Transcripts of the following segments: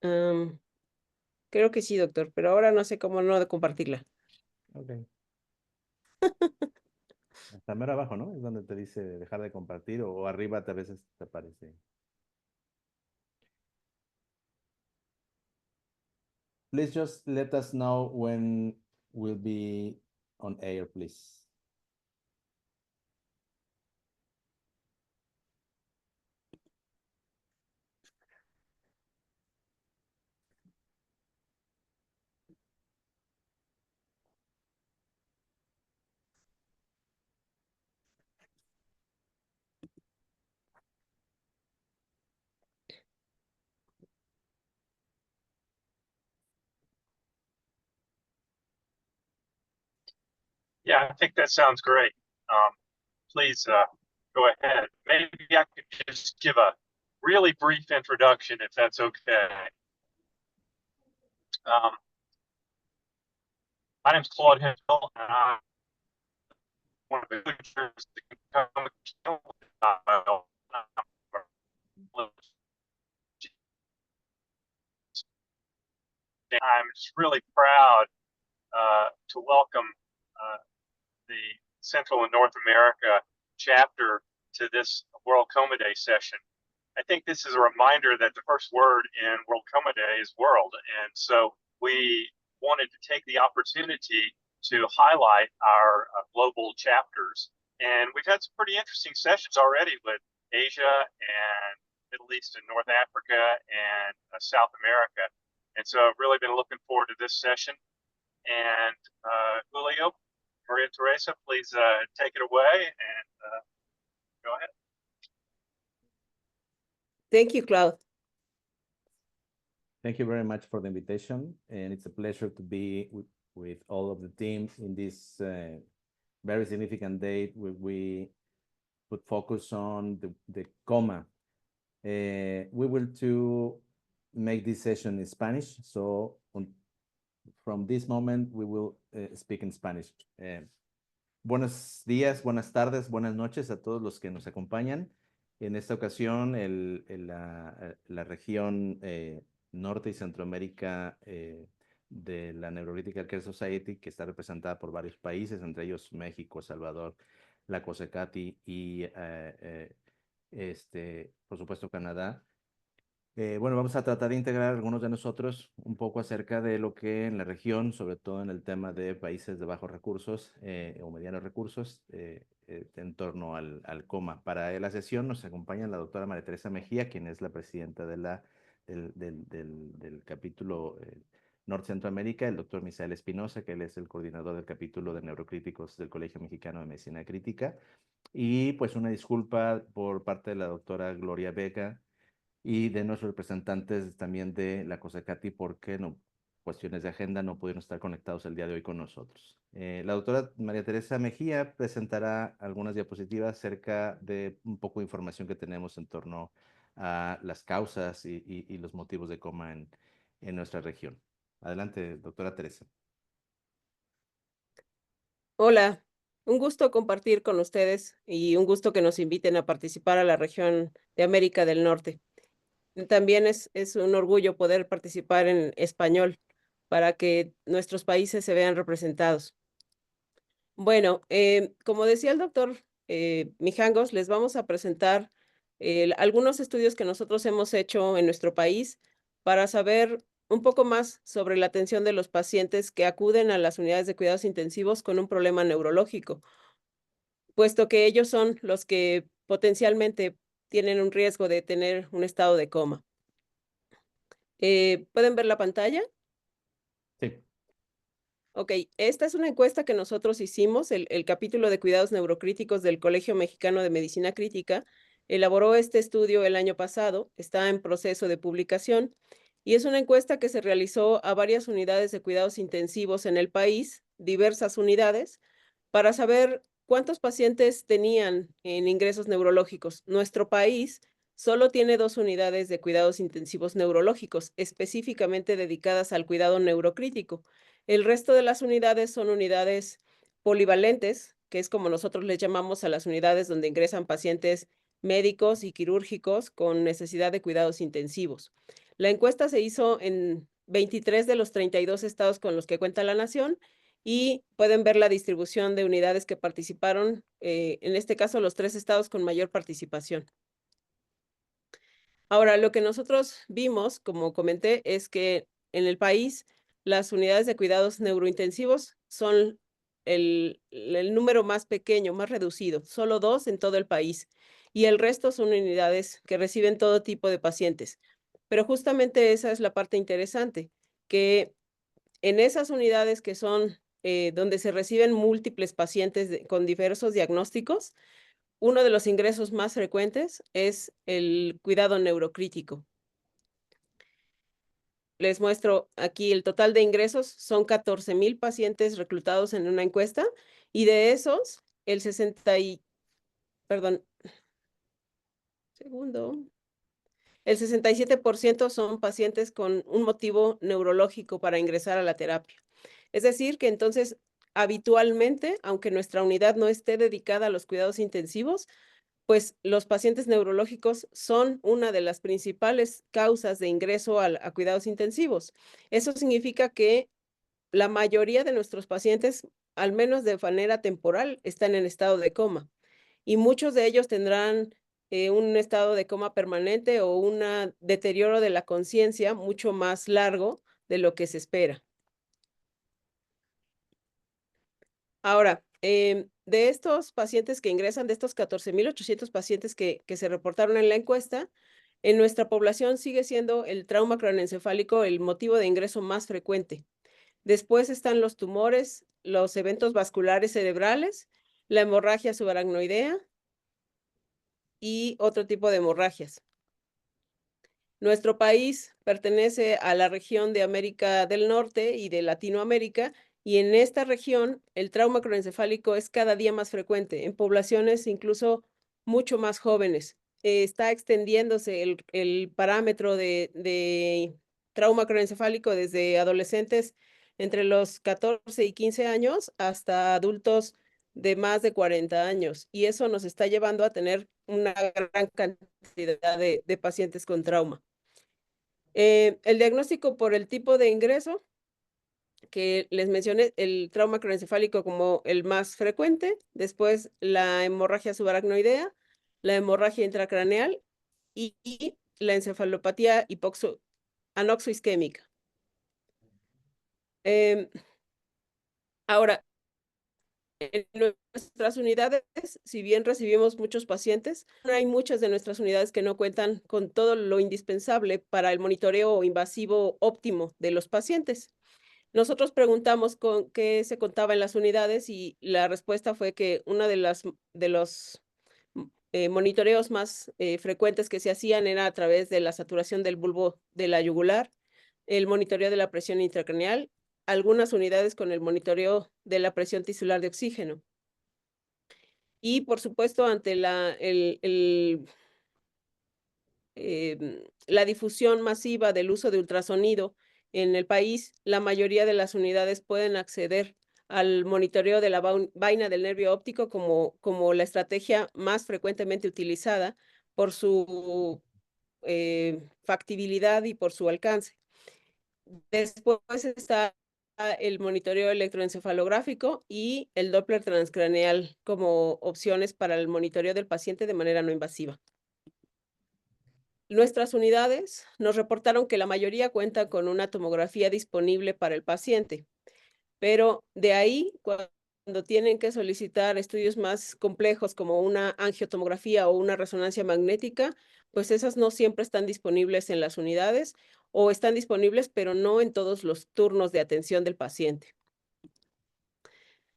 Am, creo que sí, doctor, pero ahora no sé cómo no de compartirla. Ok. Hasta mero abajo, ¿no? Es donde te dice dejar de compartir o arriba a veces te aparece. Please just let us know when we'll be on air, please. Yeah, I think that sounds great. Please go ahead. Maybe I could just give a really brief introduction, if that's okay. Um, my name's Claude Hill, and I'm one of the leaders that can come I'm just really proud to welcome the Central and North America chapter to this World Coma Day session. I think this is a reminder that the first word in World Coma Day is world. And so we wanted to take the opportunity to highlight our global chapters. And we've had some pretty interesting sessions already with Asia and Middle East and North Africa and South America. And so I've really been looking forward to this session. And Julio, Maria Teresa, please take it away and go ahead. Thank you, Claude. Thank you very much for the invitation, and it's a pleasure to be with all of the team in this very significant day where we put focus on the coma. We will to make this session in Spanish, so from this moment we will speak in Spanish. Buenos días, buenas tardes, buenas noches a todos los que nos acompañan. En esta ocasión, la región Norte y Centroamérica de la Neurocritical Care Society, que está representada por varios países, entre ellos México, Salvador, la COSECATI y, por supuesto, Canadá. Bueno, vamos a tratar de integrar algunos de nosotros un poco acerca de lo que en la región, sobre todo en el tema de países de bajos recursos o medianos recursos, en torno al coma. Para la sesión nos acompaña la doctora María Teresa Mejía, quien es la presidenta del capítulo Norte Centroamérica, el doctor Misael Espinosa, que él es el coordinador del capítulo de neurocríticos del Colegio Mexicano de Medicina Crítica. Y pues una disculpa por parte de la doctora Gloria Vega y de nuestros representantes también de la COSECATI, porque no, cuestiones de agenda no pudieron estar conectados el día de hoy con nosotros. La doctora María Teresa Mejía presentará algunas diapositivas acerca de un poco de información que tenemos en torno a las causas y los motivos de coma en nuestra región. Adelante, doctora Teresa. Hola, un gusto compartir con ustedes y un gusto que nos inviten a participar a la región de América del Norte. También es un orgullo poder participar en español para que nuestros países se vean representados. Bueno, como decía el doctor Mijangos, les vamos a presentar algunos estudios que nosotros hemos hecho en nuestro país para saber un poco más sobre la atención de los pacientes que acuden a las unidades de cuidados intensivos con un problema neurológico, puesto que ellos son los que potencialmente tienen un riesgo de tener un estado de coma. ¿Pueden ver la pantalla? Sí. Ok, esta es una encuesta que nosotros hicimos, el capítulo de cuidados neurocríticos del Colegio Mexicano de Medicina Crítica elaboró este estudio el año pasado, está en proceso de publicación, y es una encuesta que se realizó a varias unidades de cuidados intensivos en el país, diversas unidades, para saber cuántos pacientes tenían en ingresos neurológicos. Nuestro país solo tiene 2 unidades de cuidados intensivos neurológicos, específicamente dedicadas al cuidado neurocrítico. El resto de las unidades son unidades polivalentes, que es como nosotros les llamamos a las unidades donde ingresan pacientes médicos y quirúrgicos con necesidad de cuidados intensivos. La encuesta se hizo en 23 de los 32 estados con los que cuenta la nación y pueden ver la distribución de unidades que participaron, en este caso los 3 estados con mayor participación. Ahora, lo que nosotros vimos, como comenté, es que en el país las unidades de cuidados neurointensivos son el número más pequeño, más reducido, solo 2 en todo el país, y el resto son unidades que reciben todo tipo de pacientes. Pero justamente esa es la parte interesante, que en esas unidades que son donde se reciben múltiples pacientes con diversos diagnósticos, uno de los ingresos más frecuentes es el cuidado neurocrítico. Les muestro aquí el total de ingresos, son 14,000 pacientes reclutados en una encuesta, y de esos, el 67% son pacientes con un motivo neurológico para ingresar a la terapia. Es decir, que entonces, habitualmente, aunque nuestra unidad no esté dedicada a los cuidados intensivos, pues los pacientes neurológicos son una de las principales causas de ingreso a cuidados intensivos. Eso significa que la mayoría de nuestros pacientes, al menos de manera temporal, están en estado de coma, y muchos de ellos tendrán un estado de coma permanente o un deterioro de la conciencia mucho más largo de lo que se espera. Ahora, de estos pacientes que ingresan, de estos 14,800 pacientes que se reportaron en la encuesta, en nuestra población sigue siendo el trauma craneoencefálico el motivo de ingreso más frecuente. Después están los tumores, los eventos vasculares cerebrales, la hemorragia subaracnoidea y otro tipo de hemorragias. Nuestro país pertenece a la región de América del Norte y de Latinoamérica, y en esta región el trauma craneoencefálico es cada día más frecuente, en poblaciones incluso mucho más jóvenes. Está extendiéndose el parámetro de trauma craneoencefálico desde adolescentes entre los 14 y 15 años hasta adultos de más de 40 años, y eso nos está llevando a tener una gran cantidad de pacientes con trauma. El diagnóstico por el tipo de ingreso que les mencioné, el trauma craneoencefálico como el más frecuente, después la hemorragia subaracnoidea, la hemorragia intracraneal y la encefalopatía anoxoisquémica. Ahora, en nuestras unidades, si bien recibimos muchos pacientes, hay muchas de nuestras unidades que no cuentan con todo lo indispensable para el monitoreo invasivo óptimo de los pacientes. Nosotros preguntamos con qué se contaba en las unidades, y la respuesta fue que una de los monitoreos más frecuentes que se hacían era a través de la saturación del bulbo de la yugular, el monitoreo de la presión intracraneal, algunas unidades con el monitoreo de la presión tisular de oxígeno. Y por supuesto, ante la difusión masiva del uso de ultrasonido en el país, la mayoría de las unidades pueden acceder al monitoreo de la vaina del nervio óptico como la estrategia más frecuentemente utilizada por su factibilidad y por su alcance. Después está el monitoreo electroencefalográfico y el Doppler transcraneal como opciones para el monitoreo del paciente de manera no invasiva. Nuestras unidades nos reportaron que la mayoría cuenta con una tomografía disponible para el paciente, pero de ahí, cuando tienen que solicitar estudios más complejos como una angiotomografía o una resonancia magnética, pues esas no siempre están disponibles en las unidades, o están disponibles, pero no en todos los turnos de atención del paciente.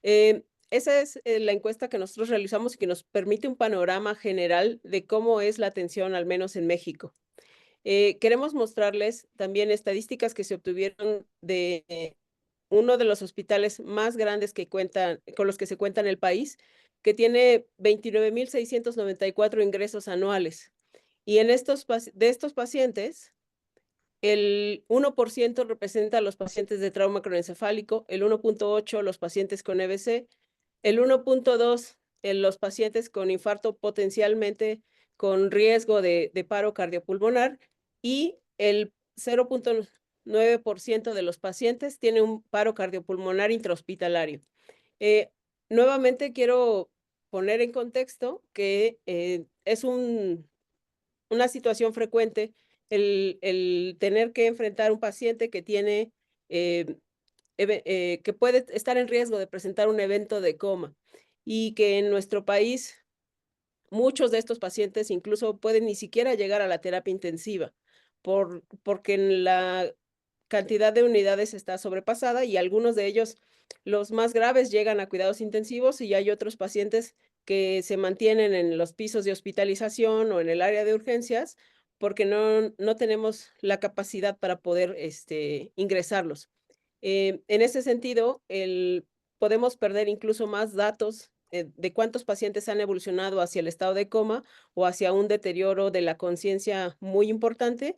Esa es la encuesta que nosotros realizamos y que nos permite un panorama general de cómo es la atención, al menos en México. Queremos mostrarles también estadísticas que se obtuvieron de uno de los hospitales más grandes con los que se cuenta en el país, que tiene 29,694 ingresos anuales. Y de estos pacientes, el 1% representa a los pacientes de trauma craneoencefálico, el 1.8% los pacientes con EBC, el 1.2% en los pacientes con infarto potencialmente con riesgo de paro cardiopulmonar, y el 0.9% de los pacientes tiene un paro cardiopulmonar intrahospitalario. Nuevamente quiero poner en contexto que es una situación frecuente el tener que enfrentar un paciente que tiene, que puede estar en riesgo de presentar un evento de coma y que en nuestro país muchos de estos pacientes incluso pueden ni siquiera llegar a la terapia intensiva porque en la cantidad de unidades está sobrepasada y algunos de ellos, los más graves, llegan a cuidados intensivos y hay otros pacientes que se mantienen en los pisos de hospitalización o en el área de urgencias porque no tenemos la capacidad para poder ingresarlos. En ese sentido, podemos perder incluso más datos de cuántos pacientes han evolucionado hacia el estado de coma o hacia un deterioro de la conciencia muy importante,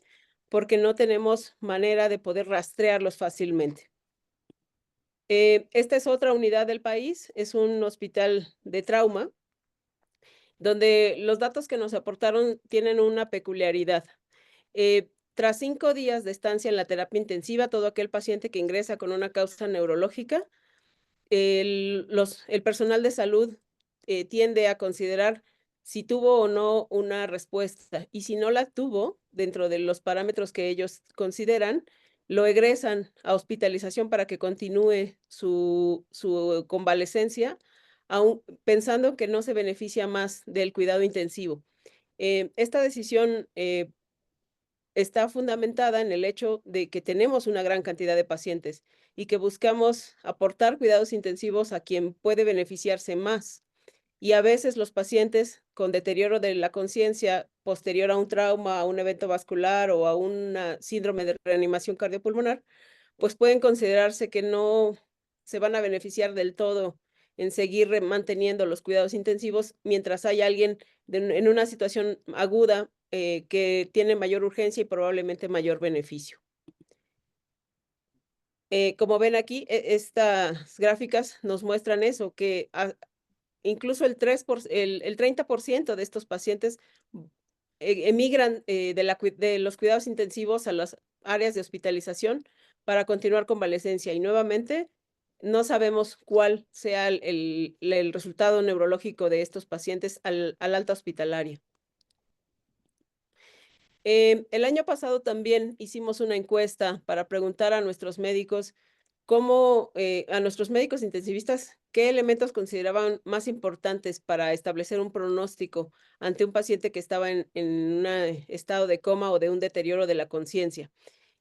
porque no tenemos manera de poder rastrearlos fácilmente. Esta es otra unidad del país, es un hospital de trauma, donde los datos que nos aportaron tienen una peculiaridad. Tras 5 días de estancia en la terapia intensiva, todo aquel paciente que ingresa con una causa neurológica, el personal de salud tiende a considerar si tuvo o no una respuesta, y si no la tuvo, dentro de los parámetros que ellos consideran, lo egresan a hospitalización para que continúe su convalecencia, aún pensando que no se beneficia más del cuidado intensivo. Esta decisión está fundamentada en el hecho de que tenemos una gran cantidad de pacientes y que buscamos aportar cuidados intensivos a quien puede beneficiarse más. Y a veces los pacientes con deterioro de la conciencia posterior a un trauma, a un evento vascular o a un síndrome de reanimación cardiopulmonar, pues pueden considerarse que no se van a beneficiar del todo en seguir manteniendo los cuidados intensivos mientras hay alguien en una situación aguda que tiene mayor urgencia y probablemente mayor beneficio. Como ven aquí, estas gráficas nos muestran eso, que incluso el 30% de estos pacientes emigran de los cuidados intensivos a las áreas de hospitalización para continuar convalecencia. Y nuevamente, no sabemos cuál sea el resultado neurológico de estos pacientes al alta hospitalaria. El año pasado también hicimos una encuesta para preguntar a nuestros médicos a nuestros médicos intensivistas, qué elementos consideraban más importantes para establecer un pronóstico ante un paciente que estaba en un estado de coma o de un deterioro de la conciencia.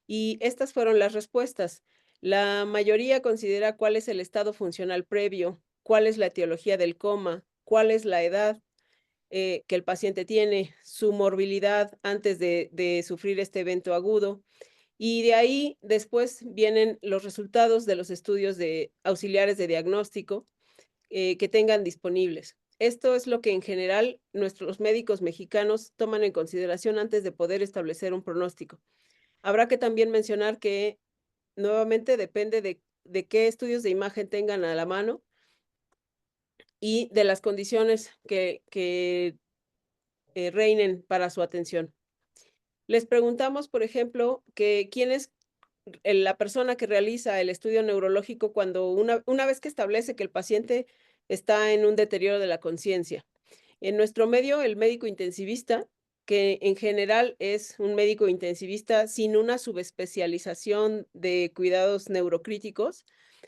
Y estas fueron las respuestas. La mayoría considera cuál es el estado funcional previo, cuál es la etiología del coma, cuál es la edad que el paciente tiene, su morbilidad antes de sufrir este evento agudo. Y de ahí después vienen los resultados de los estudios de auxiliares de diagnóstico que tengan disponibles. Esto es lo que en general nuestros médicos mexicanos toman en consideración antes de poder establecer un pronóstico. Habrá que también mencionar que nuevamente depende de qué estudios de imagen tengan a la mano y de las condiciones que reinen para su atención. Les preguntamos, por ejemplo, que quién es la persona que realiza el estudio neurológico cuando una vez que establece que el paciente está en un deterioro de la conciencia. En nuestro medio, el médico intensivista, que en general es un médico intensivista sin una subespecialización de cuidados neurocríticos,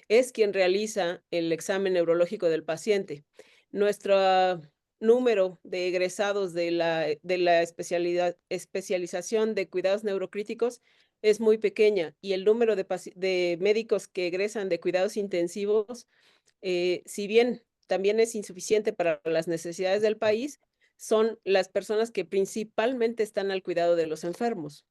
es quien realiza el examen neurológico del paciente. Nuestro número de egresados de la especialización de cuidados neurocríticos es muy pequeña y el número de médicos que egresan de cuidados intensivos, si bien también es insuficiente para las necesidades del país, son las personas que principalmente están al cuidado de los enfermos.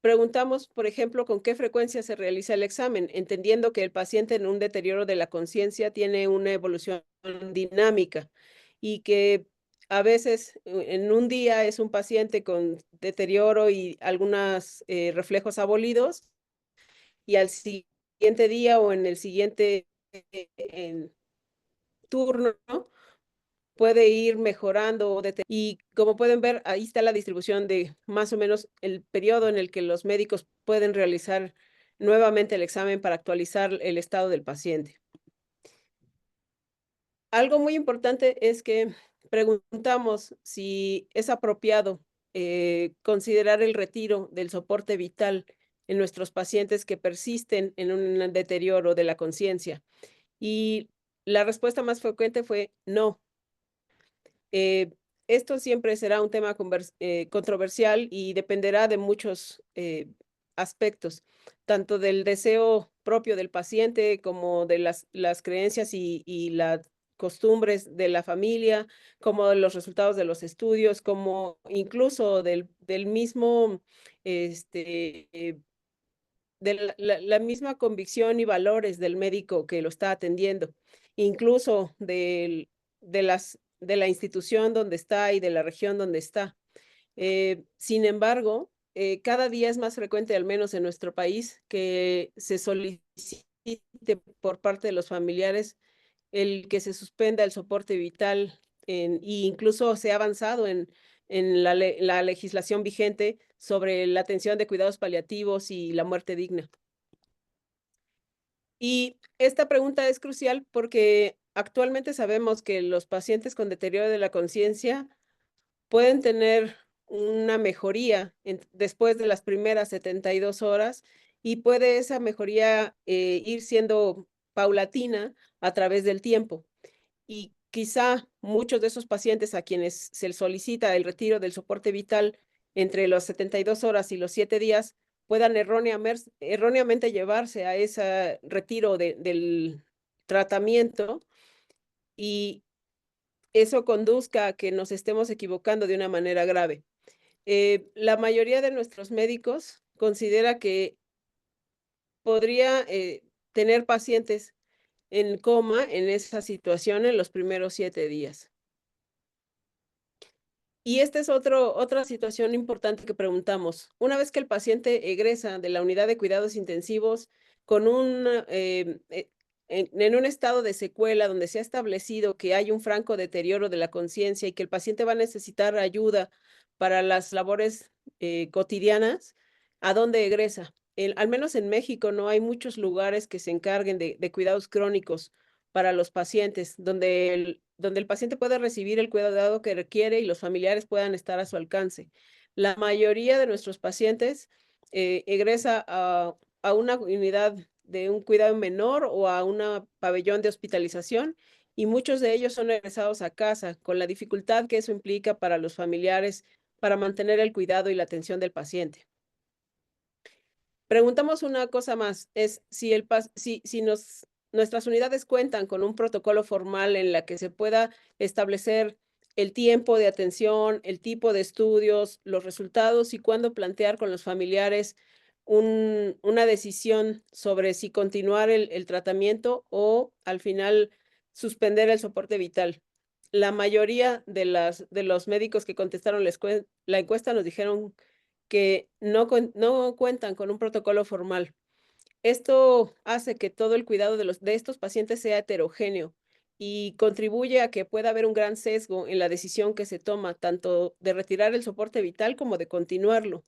Preguntamos, por ejemplo, con qué frecuencia se realiza el examen, entendiendo que el paciente en un deterioro de la conciencia tiene una evolución dinámica y que a veces en un día es un paciente con deterioro y algunos reflejos abolidos y al siguiente día o en el siguiente turno puede ir mejorando. Y como pueden ver, ahí está la distribución de más o menos el periodo en el que los médicos pueden realizar nuevamente el examen para actualizar el estado del paciente. Algo muy importante es que preguntamos si es apropiado considerar el retiro del soporte vital en nuestros pacientes que persisten en un deterioro de la conciencia. Y la respuesta más frecuente fue no. Esto siempre será un tema controversial y dependerá de muchos aspectos, tanto del deseo propio del paciente como de las creencias y las costumbres de la familia, como de los resultados de los estudios, como incluso del mismo, de la misma convicción y valores del médico que lo está atendiendo, incluso de la institución donde está y de la región donde está. Sin embargo, cada día es más frecuente, al menos en nuestro país, que se solicite por parte de los familiares el que se suspenda el soporte vital y incluso se ha avanzado en la legislación vigente sobre la atención de cuidados paliativos y la muerte digna. Y esta pregunta es crucial porque actualmente sabemos que los pacientes con deterioro de la conciencia pueden tener una mejoría después de las primeras 72 horas y puede esa mejoría ir siendo paulatina a través del tiempo. Y quizá muchos de esos pacientes a quienes se les solicita el retiro del soporte vital entre las 72 horas y los 7 días puedan erróneamente llevarse a ese retiro del tratamiento y eso conduzca a que nos estemos equivocando de una manera grave. La mayoría de nuestros médicos considera que podría tener pacientes en coma en esa situación en los primeros 7 días. Y esta es otra situación importante que preguntamos. Una vez que el paciente egresa de la unidad de cuidados intensivos con en un estado de secuela donde se ha establecido que hay un franco deterioro de la conciencia y que el paciente va a necesitar ayuda para las labores cotidianas, ¿a dónde egresa? Al menos en México no hay muchos lugares que se encarguen de cuidados crónicos para los pacientes, donde el paciente puede recibir el cuidado que requiere y los familiares puedan estar a su alcance. La mayoría de nuestros pacientes egresa a una unidad de un cuidado menor o a un pabellón de hospitalización y muchos de ellos son egresados a casa, con la dificultad que eso implica para los familiares para mantener el cuidado y la atención del paciente. Preguntamos una cosa más, es si nuestras unidades cuentan con un protocolo formal en la que se pueda establecer el tiempo de atención, el tipo de estudios, los resultados y cuándo plantear con los familiares una decisión sobre si continuar el tratamiento o al final suspender el soporte vital. La mayoría de los médicos que contestaron la encuesta nos dijeron que no cuentan con un protocolo formal. Esto hace que todo el cuidado de estos pacientes sea heterogéneo y contribuye a que pueda haber un gran sesgo en la decisión que se toma, tanto de retirar el soporte vital como de continuarlo.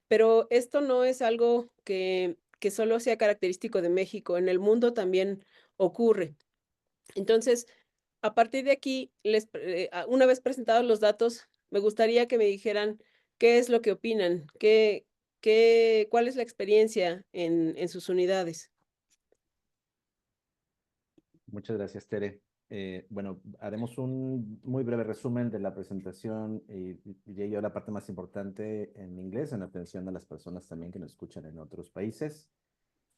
Pero esto no es algo que solo sea característico de México, en el mundo también ocurre. Entonces, a partir de aquí, una vez presentados los datos, me gustaría que me dijeran qué es lo que opinan, cuál es la experiencia en sus unidades. Muchas gracias, Tere. Bueno, haremos un muy breve resumen de la presentación y diré yo la parte más importante en inglés, en atención a las personas también que nos escuchan en otros países.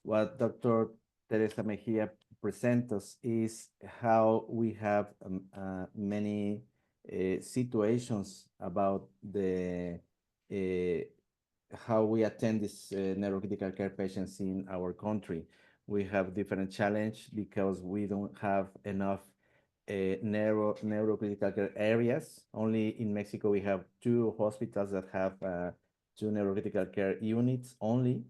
What Dr. Teresa Mejia presents us is how we have many situations about how we attend these neurocritical care patients in our country. We have different challenge because we don't have enough neurocritical care areas. Only in Mexico we have 2 hospitals that have 2 neurocritical care units only.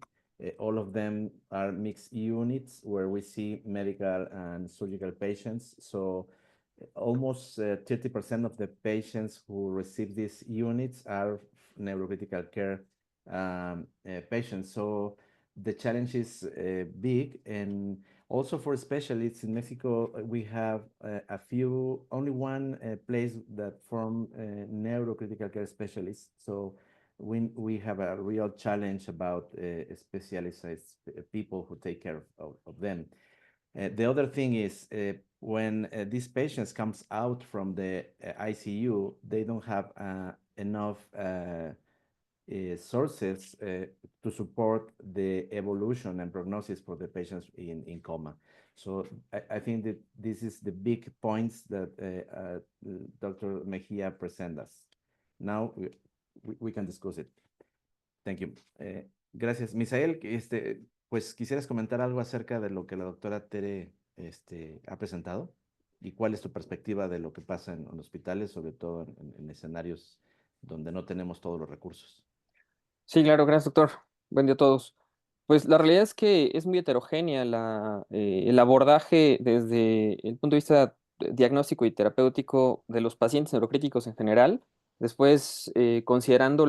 All of them are mixed units where we see medical and surgical patients. So almost 30% of the patients who receive these units are neurocritical care patients. So the challenge is big. And also for specialists in Mexico, we have only one place that form neurocritical care specialists. So we have a real challenge about specialized people who take care of them. The other thing is when these patients comes out from the ICU, they don't have enough sources to support the evolution and prognosis for the patients in coma. So I think that this is the big points that Dr. Mejia present us. Now we can discuss it. Thank you. Gracias. Misael, pues quisieras comentar algo acerca de lo que la doctora Tere ha presentado y cuál es tu perspectiva de lo que pasa en hospitales, sobre todo en escenarios donde no tenemos todos los recursos. Sí, claro, gracias, doctor. Buen día a todos. Pues la realidad es que es muy heterogénea el abordaje desde el punto de vista diagnóstico y terapéutico de los pacientes neurocríticos en general. Después, considerando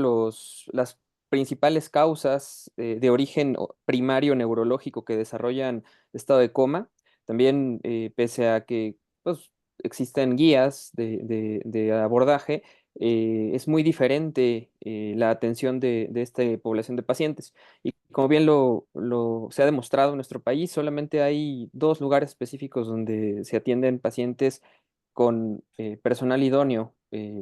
las principales causas de origen primario neurológico que desarrollan estado de coma. También, pese a que pues, existen guías de abordaje, es muy diferente la atención de esta población de pacientes. Y como bien se ha demostrado en nuestro país, solamente hay 2 lugares específicos donde se atienden pacientes con personal idóneo,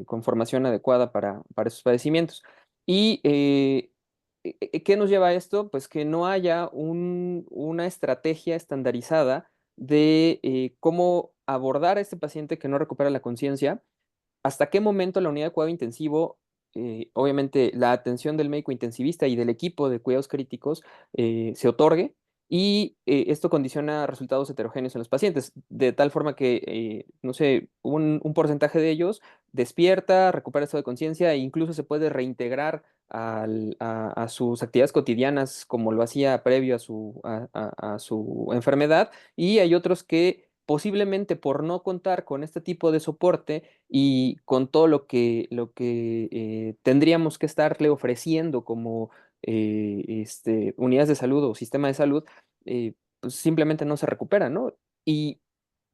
con formación adecuada para esos padecimientos. ¿Y qué nos lleva a esto? Pues que no haya una estrategia estandarizada de cómo abordar a este paciente que no recupera la conciencia. ¿Hasta qué momento la unidad de cuidado intensivo, obviamente la atención del médico intensivista y del equipo de cuidados críticos se otorgue? Y esto condiciona resultados heterogéneos en los pacientes, de tal forma que, no sé, un porcentaje de ellos despierta, recupera estado de conciencia e incluso se puede reintegrar a sus actividades cotidianas como lo hacía previo a su enfermedad. Y hay otros que posiblemente por no contar con este tipo de soporte y con todo lo que tendríamos que estarle ofreciendo como unidades de salud o sistema de salud, pues simplemente no se recupera, ¿no? Y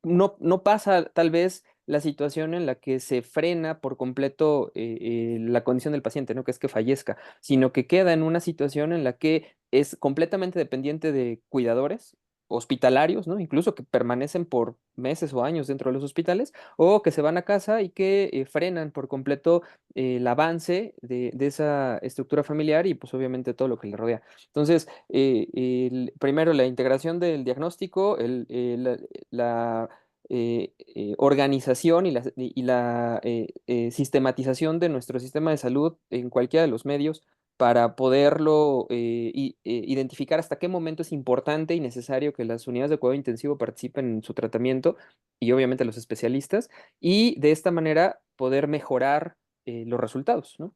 no pasa tal vez la situación en la que se frena por completo la condición del paciente, ¿no? Que es que fallezca, sino que queda en una situación en la que es completamente dependiente de cuidadores hospitalarios, ¿no? Incluso que permanecen por meses o años dentro de los hospitales, o que se van a casa y que frenan por completo el avance de esa estructura familiar y pues obviamente todo lo que le rodea. Entonces, primero la integración del diagnóstico, la organización y la sistematización de nuestro sistema de salud en cualquiera de los medios para poderlo identificar hasta qué momento es importante y necesario que las unidades de cuidado intensivo participen en su tratamiento y obviamente los especialistas, y de esta manera poder mejorar los resultados, ¿no?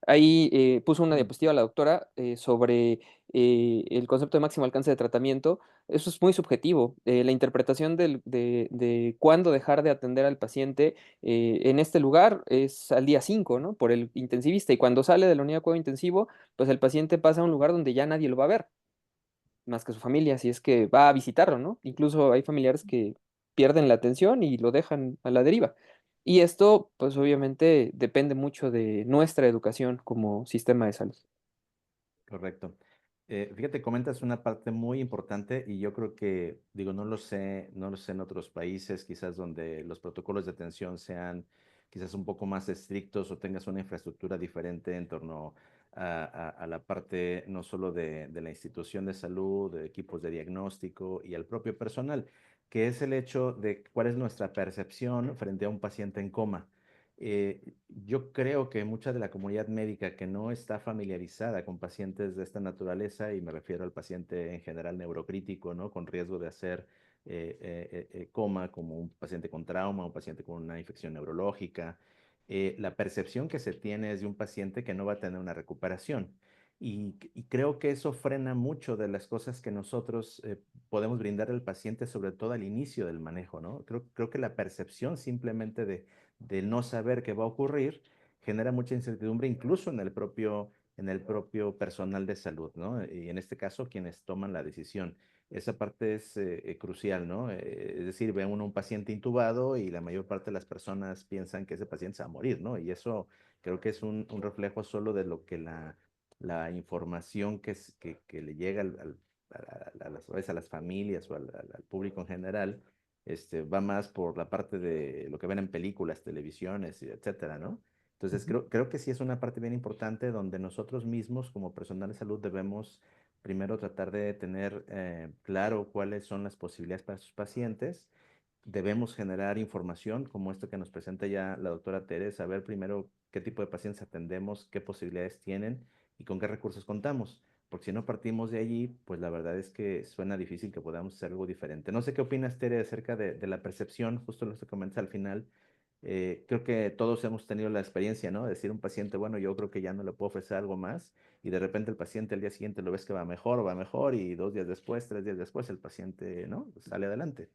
Ahí puso una diapositiva la doctora sobre el concepto de máximo alcance de tratamiento. Eso es muy subjetivo. La interpretación de cuándo dejar de atender al paciente en este lugar es al día 5, ¿no? Por el intensivista. Y cuando sale de la unidad de cuidado intensivo, pues el paciente pasa a un lugar donde ya nadie lo va a ver, más que su familia, si es que va a visitarlo, ¿no? Incluso hay familiares que pierden la atención y lo dejan a la deriva. Y esto, pues obviamente, depende mucho de nuestra educación como sistema de salud. Correcto. Fíjate, comentas una parte muy importante y yo creo que, digo, no lo sé en otros países, quizás donde los protocolos de atención sean quizás un poco más estrictos o tengas una infraestructura diferente en torno a la parte no solo de la institución de salud, de equipos de diagnóstico y al propio personal, que es el hecho de cuál es nuestra percepción frente a un paciente en coma. Yo creo que mucha de la comunidad médica que no está familiarizada con pacientes de esta naturaleza, y me refiero al paciente en general neurocrítico, ¿no? Con riesgo de hacer coma, como un paciente con trauma, un paciente con una infección neurológica, la percepción que se tiene es de un paciente que no va a tener una recuperación. y creo que eso frena mucho de las cosas que nosotros podemos brindar al paciente, sobre todo al inicio del manejo, ¿no? Creo que la percepción simplemente de no saber qué va a ocurrir genera mucha incertidumbre incluso en el propio personal de salud, ¿no? Y en este caso, quienes toman la decisión. Esa parte es crucial, ¿no? Es decir, ve uno un paciente intubado y la mayor parte de las personas piensan que ese paciente se va a morir, ¿no? Y eso creo que es un reflejo solo de lo que la información que le llega a las familias o al público en general, va más por la parte de lo que ven en películas, televisiones, etcétera, ¿no? Entonces, creo que sí es una parte bien importante donde nosotros mismos, como personal de salud, debemos primero tratar de tener claro cuáles son las posibilidades para sus pacientes. Debemos generar información como esto que nos presenta ya la doctora Teresa, saber primero qué tipo de pacientes atendemos, qué posibilidades tienen y con qué recursos contamos. Porque si no partimos de allí, pues la verdad es que suena difícil que podamos hacer algo diferente. No sé qué opinas, Tere, acerca de la percepción, justo lo que comentas al final. Creo que todos hemos tenido la experiencia, ¿no? De decir a un paciente, bueno, yo creo que ya no le puedo ofrecer algo más, y de repente el paciente al día siguiente lo ves que va mejor, y 2 días después, 3 días después, el paciente, ¿no? Sale adelante.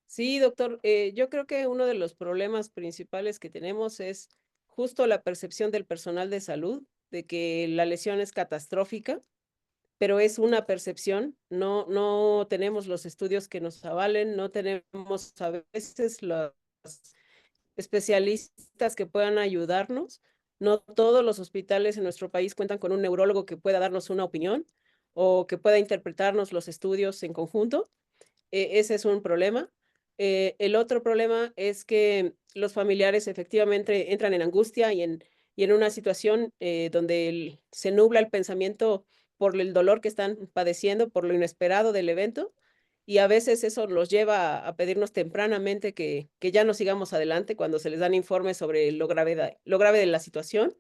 Sí, doctor, yo creo que uno de los problemas principales que tenemos es justo la percepción del personal de salud de que la lesión es catastrófica, pero es una percepción, no tenemos los estudios que nos avalen, no tenemos a veces los especialistas que puedan ayudarnos. No todos los hospitales en nuestro país cuentan con un neurólogo que pueda darnos una opinión o que pueda interpretarnos los estudios en conjunto. Ese es un problema. El otro problema es que los familiares efectivamente entran en angustia y en una situación donde se nubla el pensamiento por el dolor que están padeciendo, por lo inesperado del evento, y a veces eso los lleva a pedirnos tempranamente que ya no sigamos adelante cuando se les dan informes sobre lo grave de la situación.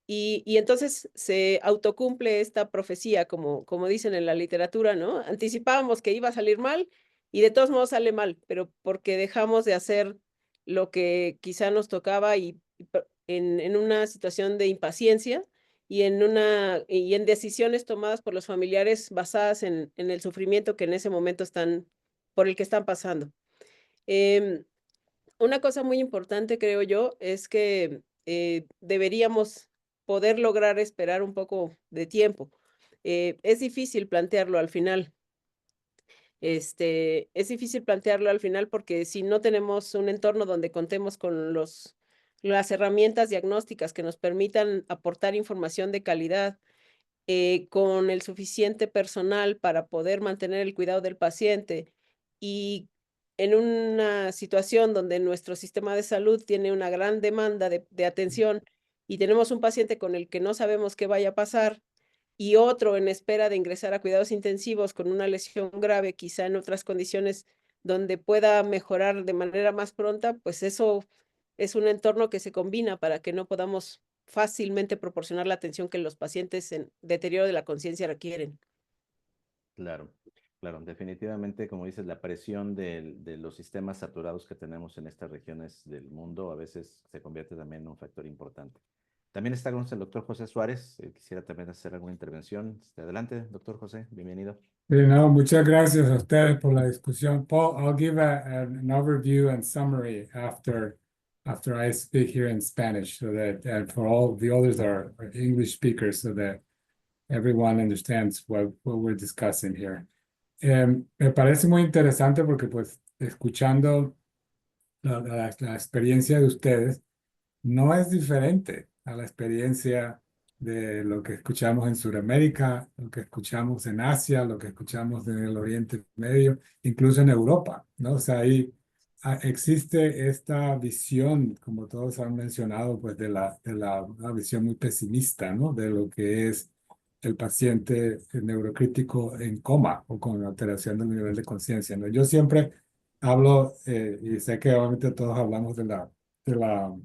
Y entonces se autocumple esta profecía, como dicen en la literatura, ¿no? Anticipábamos que iba a salir mal y de todos modos sale mal, pero porque dejamos de hacer lo que quizá nos tocaba en una situación de impaciencia y en decisiones tomadas por los familiares basadas en el sufrimiento que en ese momento por el que están pasando. Em, una cosa muy importante, creo yo, es que deberíamos poder lograr esperar un poco de tiempo. Es difícil plantearlo al final. Es difícil plantearlo al final porque si no tenemos un entorno donde contemos con las herramientas diagnósticas que nos permitan aportar información de calidad, con el suficiente personal para poder mantener el cuidado del paciente y en una situación donde nuestro sistema de salud tiene una gran demanda de atención y tenemos un paciente con el que no sabemos qué vaya a pasar y otro en espera de ingresar a cuidados intensivos con una lesión grave, quizá en otras condiciones donde pueda mejorar de manera más pronta, pues eso es un entorno que se combina para que no podamos fácilmente proporcionar la atención que los pacientes en deterioro de la conciencia requieren. Claro, claro, definitivamente, como dices, la presión de los sistemas saturados que tenemos en estas regiones del mundo a veces se convierte también en un factor importante. También está con nosotros el doctor José Suárez. Quisiera también hacer alguna intervención. Adelante, doctor José, bienvenido. Sí, no, muchas gracias a ustedes por la discusión. Paul, I'll give an overview and summary after I speak here in Spanish, so that and for all the others are English speakers, so that everyone understands what we're discussing here. Me parece muy interesante porque, pues, escuchando la experiencia de ustedes, no es diferente a la experiencia de lo que escuchamos en Sudamérica, lo que escuchamos en Asia, lo que escuchamos en el Oriente Medio, incluso en Europa, ¿no? O sea, ahí existe esta visión, como todos han mencionado, pues una visión muy pesimista, ¿no? De lo que es el paciente neurocrítico en coma o con alteración del nivel de conciencia, ¿no? Yo siempre hablo, y sé que obviamente todos hablamos de la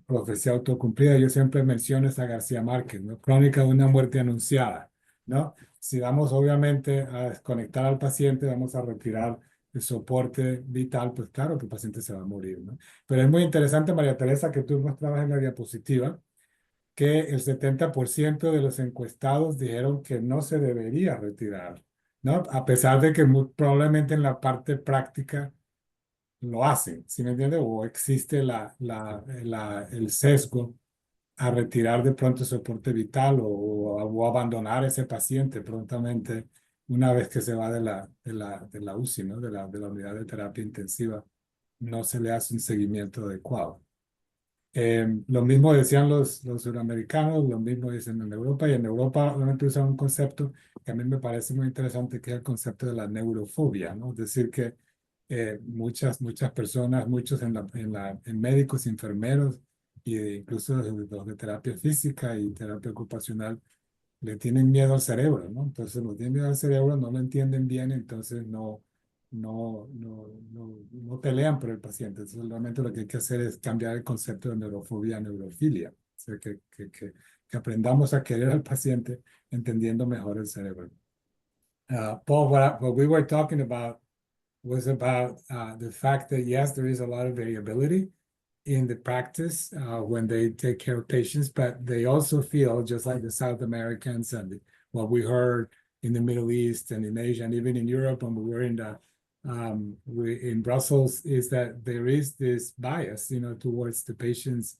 profecía autocumplida, yo siempre menciono esa García Márquez, ¿no? Crónica de una muerte anunciada, ¿no? Si vamos obviamente a desconectar al paciente, vamos a retirar el soporte vital, pues claro que el paciente se va a morir, ¿no? Pero es muy interesante, María Teresa, que tú mostrabas en la diapositiva, que el 70% de los encuestados dijeron que no se debería retirar, ¿no? A pesar de que probablemente en la parte práctica lo hacen, ¿sí me entiende? O existe el sesgo a retirar de pronto soporte vital o abandonar ese paciente prontamente una vez que se va de la UCI, ¿no? De la unidad de terapia intensiva. No se le hace un seguimiento adecuado. Lo mismo decían los suramericanos, lo mismo dicen en Europa, y en Europa obviamente usan un concepto que a mí me parece muy interesante, que es el concepto de la neurofobia, ¿no? Es decir, que muchas personas, muchos en médicos, enfermeros, e incluso los de terapia física y terapia ocupacional, le tienen miedo al cerebro, ¿no? Entonces, no tienen miedo al cerebro, no lo entienden bien, entonces no pelean por el paciente. Entonces, realmente lo que hay que hacer es cambiar el concepto de neurofobia a neurofilia. O sea, que aprendamos a querer al paciente entendiendo mejor el cerebro. Paul, what we were talking about was about the fact that, yes, there is a lot of variability in the practice when they take care of patients, but they also feel, just like the South Americans and what we heard in the Middle East and in Asia and even in Europe when we were in Brussels, is that there is this bias, towards the patients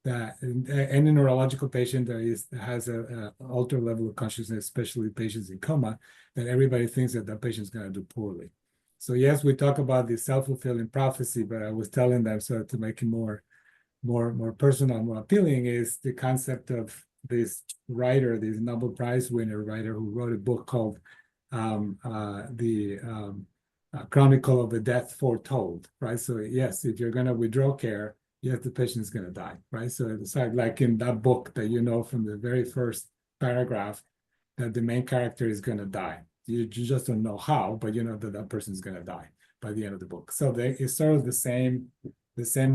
that any neurological patient that has a altered level of consciousness, especially patients in coma, that everybody thinks that the patient's going to do poorly. So yes, we talk about the self-fulfilling prophecy, but I was telling them, so to make it more personal, more appealing, is the concept of this writer, this Nobel Prize winner writer who wrote a book called Chronicle of a Death Foretold, right? So yes, if you're going to withdraw care, yes, the patient is going to die, right? So it's like in that book that from the very first paragraph, that the main character is going to die. You just don't know how, but you know that person is going to die by the end of the book. So it's sort of the same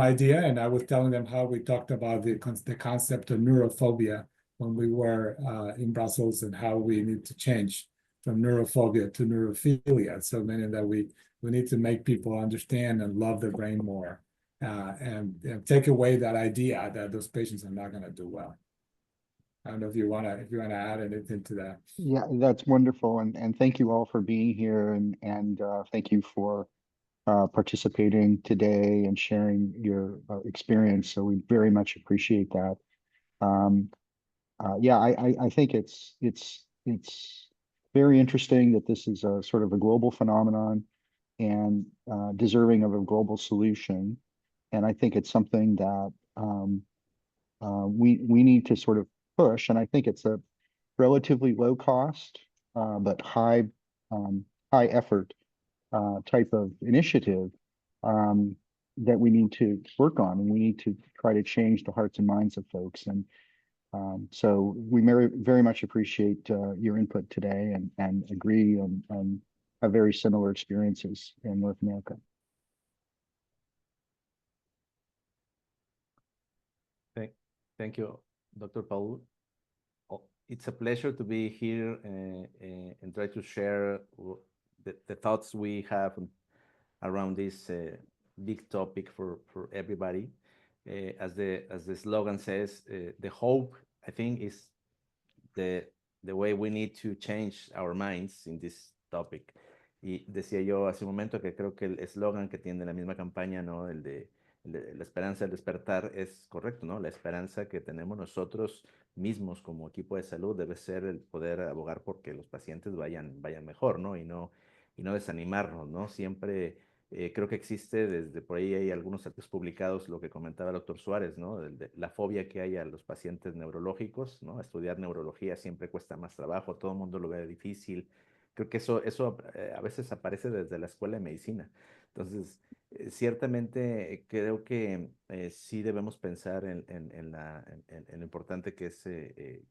idea. And I was telling them how we talked about the concept of neurophobia when we were in Brussels, and how we need to change from neurophobia to neurophilia. So meaning that we need to make people understand and love their brain more, and take away that idea that those patients are not going to do well. I don't know if you want to add anything to that. Yeah, that's wonderful. And thank you all for being here, and thank you for participating today and sharing your experience. So we very much appreciate that. Yeah, I think it's very interesting that this is a sort of a global phenomenon and deserving of a global solution. And I think it's something that we need to sort of push. And I think it's a relatively low cost, but high effort type of initiative that we need to work on, and we need to try to change the hearts and minds of folks. And so we very much appreciate your input today, and agree on have very similar experiences in North America. Thank you, Dr. Paul. It's a pleasure to be here and try to share the thoughts we have around this big topic for everybody. As the slogan says, the hope, I think, is the way we need to change our minds in this topic. Y decía yo hace un momento que creo que el eslogan que tiene la misma campaña, ¿no? El de la esperanza del despertar, es correcto, ¿no? La esperanza que tenemos nosotros mismos como equipo de salud debe ser el poder abogar porque los pacientes vayan mejor, ¿no? Y no desanimarnos, ¿no? Siempre creo que existe, desde por ahí hay algunos artículos publicados, lo que comentaba el doctor Suárez, ¿no? La fobia que hay a los pacientes neurológicos, ¿no? Estudiar neurología siempre cuesta más trabajo, todo el mundo lo ve difícil. Creo que eso a veces aparece desde la escuela de medicina. Entonces, ciertamente creo que sí debemos pensar en lo importante que es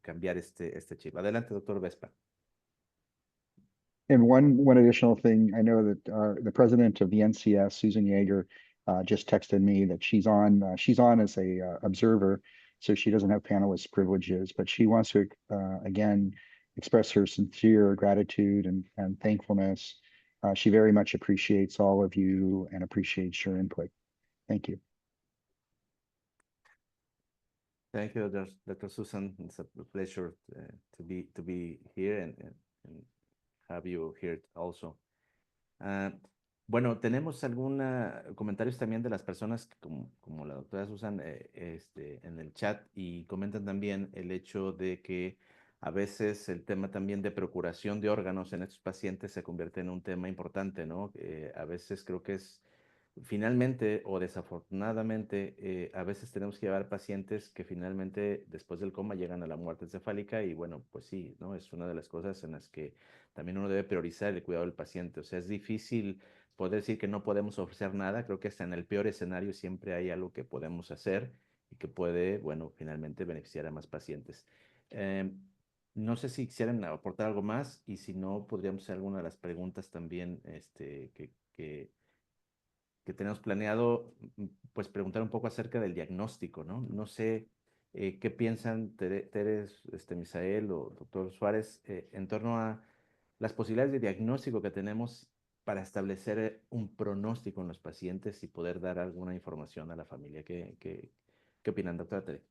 cambiar este chip. Adelante, doctor Vespa. And one additional thing, I know that the president of the NCS, Susan Yeager, just texted me that she's on as a observer, so she doesn't have panelist privileges, but she wants to again express her sincere gratitude and thankfulness. She very much appreciates all of you and appreciates your input. Thank you. Thank you, Dr. Susan. It's a pleasure to be here and have you here also. Bueno, tenemos algunos comentarios también de las personas que, como la doctora Susan en el chat, y comentan también el hecho de que a veces el tema también de procuración de órganos en estos pacientes se convierte en un tema importante, ¿no? A veces creo que es finalmente o desafortunadamente, a veces tenemos que llevar pacientes que finalmente después del coma llegan a la muerte encefálica y bueno, pues sí, ¿no? Es una de las cosas en las que también uno debe priorizar el cuidado del paciente. O sea, es difícil poder decir que no podemos ofrecer nada. Creo que hasta en el peor escenario siempre hay algo que podemos hacer y que puede, bueno, finalmente beneficiar a más pacientes. No sé si quisieran aportar algo más y si no, podríamos hacer alguna de las preguntas también que tenemos planeado, pues preguntar un poco acerca del diagnóstico, ¿no? No sé qué piensan Teres, Misael o doctor Suárez en torno a las posibilidades de diagnóstico que tenemos para establecer un pronóstico en los pacientes y poder dar alguna información a la familia. ¿Qué opinan, doctora Tere?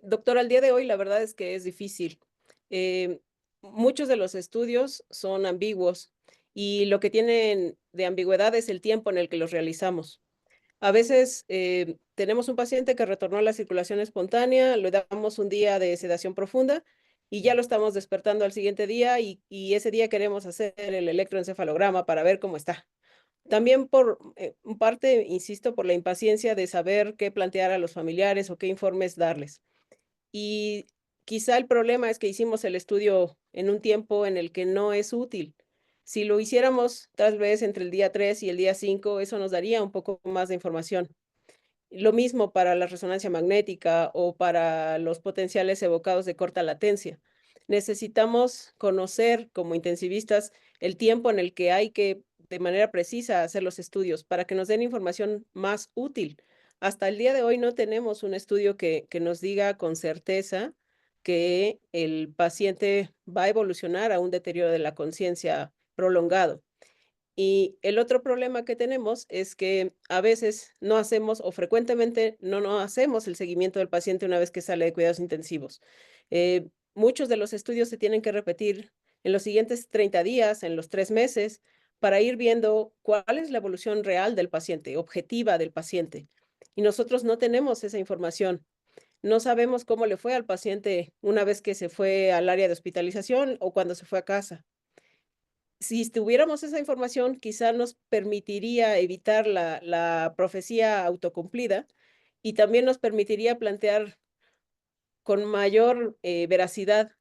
Doctor, al día de hoy la verdad es que es difícil. Muchos de los estudios son ambiguos y lo que tienen de ambigüedad es el tiempo en el que los realizamos. A veces tenemos un paciente que retornó a la circulación espontánea, le damos un día de sedación profunda y ya lo estamos despertando al siguiente día y ese día queremos hacer el electroencefalograma para ver cómo está. También por parte, insisto, por la impaciencia de saber qué plantear a los familiares o qué informes darles. Y quizá el problema es que hicimos el estudio en un tiempo en el que no es útil. Si lo hiciéramos tal vez entre el día 3 y el día 5, eso nos daría un poco más de información. Lo mismo para la resonancia magnética o para los potenciales evocados de corta latencia. Necesitamos conocer como intensivistas el tiempo en el que hay que de manera precisa hacer los estudios para que nos den información más útil. Hasta el día de hoy no tenemos un estudio que nos diga con certeza que el paciente va a evolucionar a un deterioro de la conciencia prolongado. Y el otro problema que tenemos es que a veces no hacemos o frecuentemente no hacemos el seguimiento del paciente una vez que sale de cuidados intensivos. Muchos de los estudios se tienen que repetir en los siguientes 30 días, en los 3 meses, para ir viendo cuál es la evolución real del paciente, objetiva del paciente. Y nosotros no tenemos esa información. No sabemos cómo le fue al paciente una vez que se fue al área de hospitalización o cuando se fue a casa. Si tuviéramos esa información, quizá nos permitiría evitar la profecía autocumplida y también nos permitiría plantear con mayor veracidad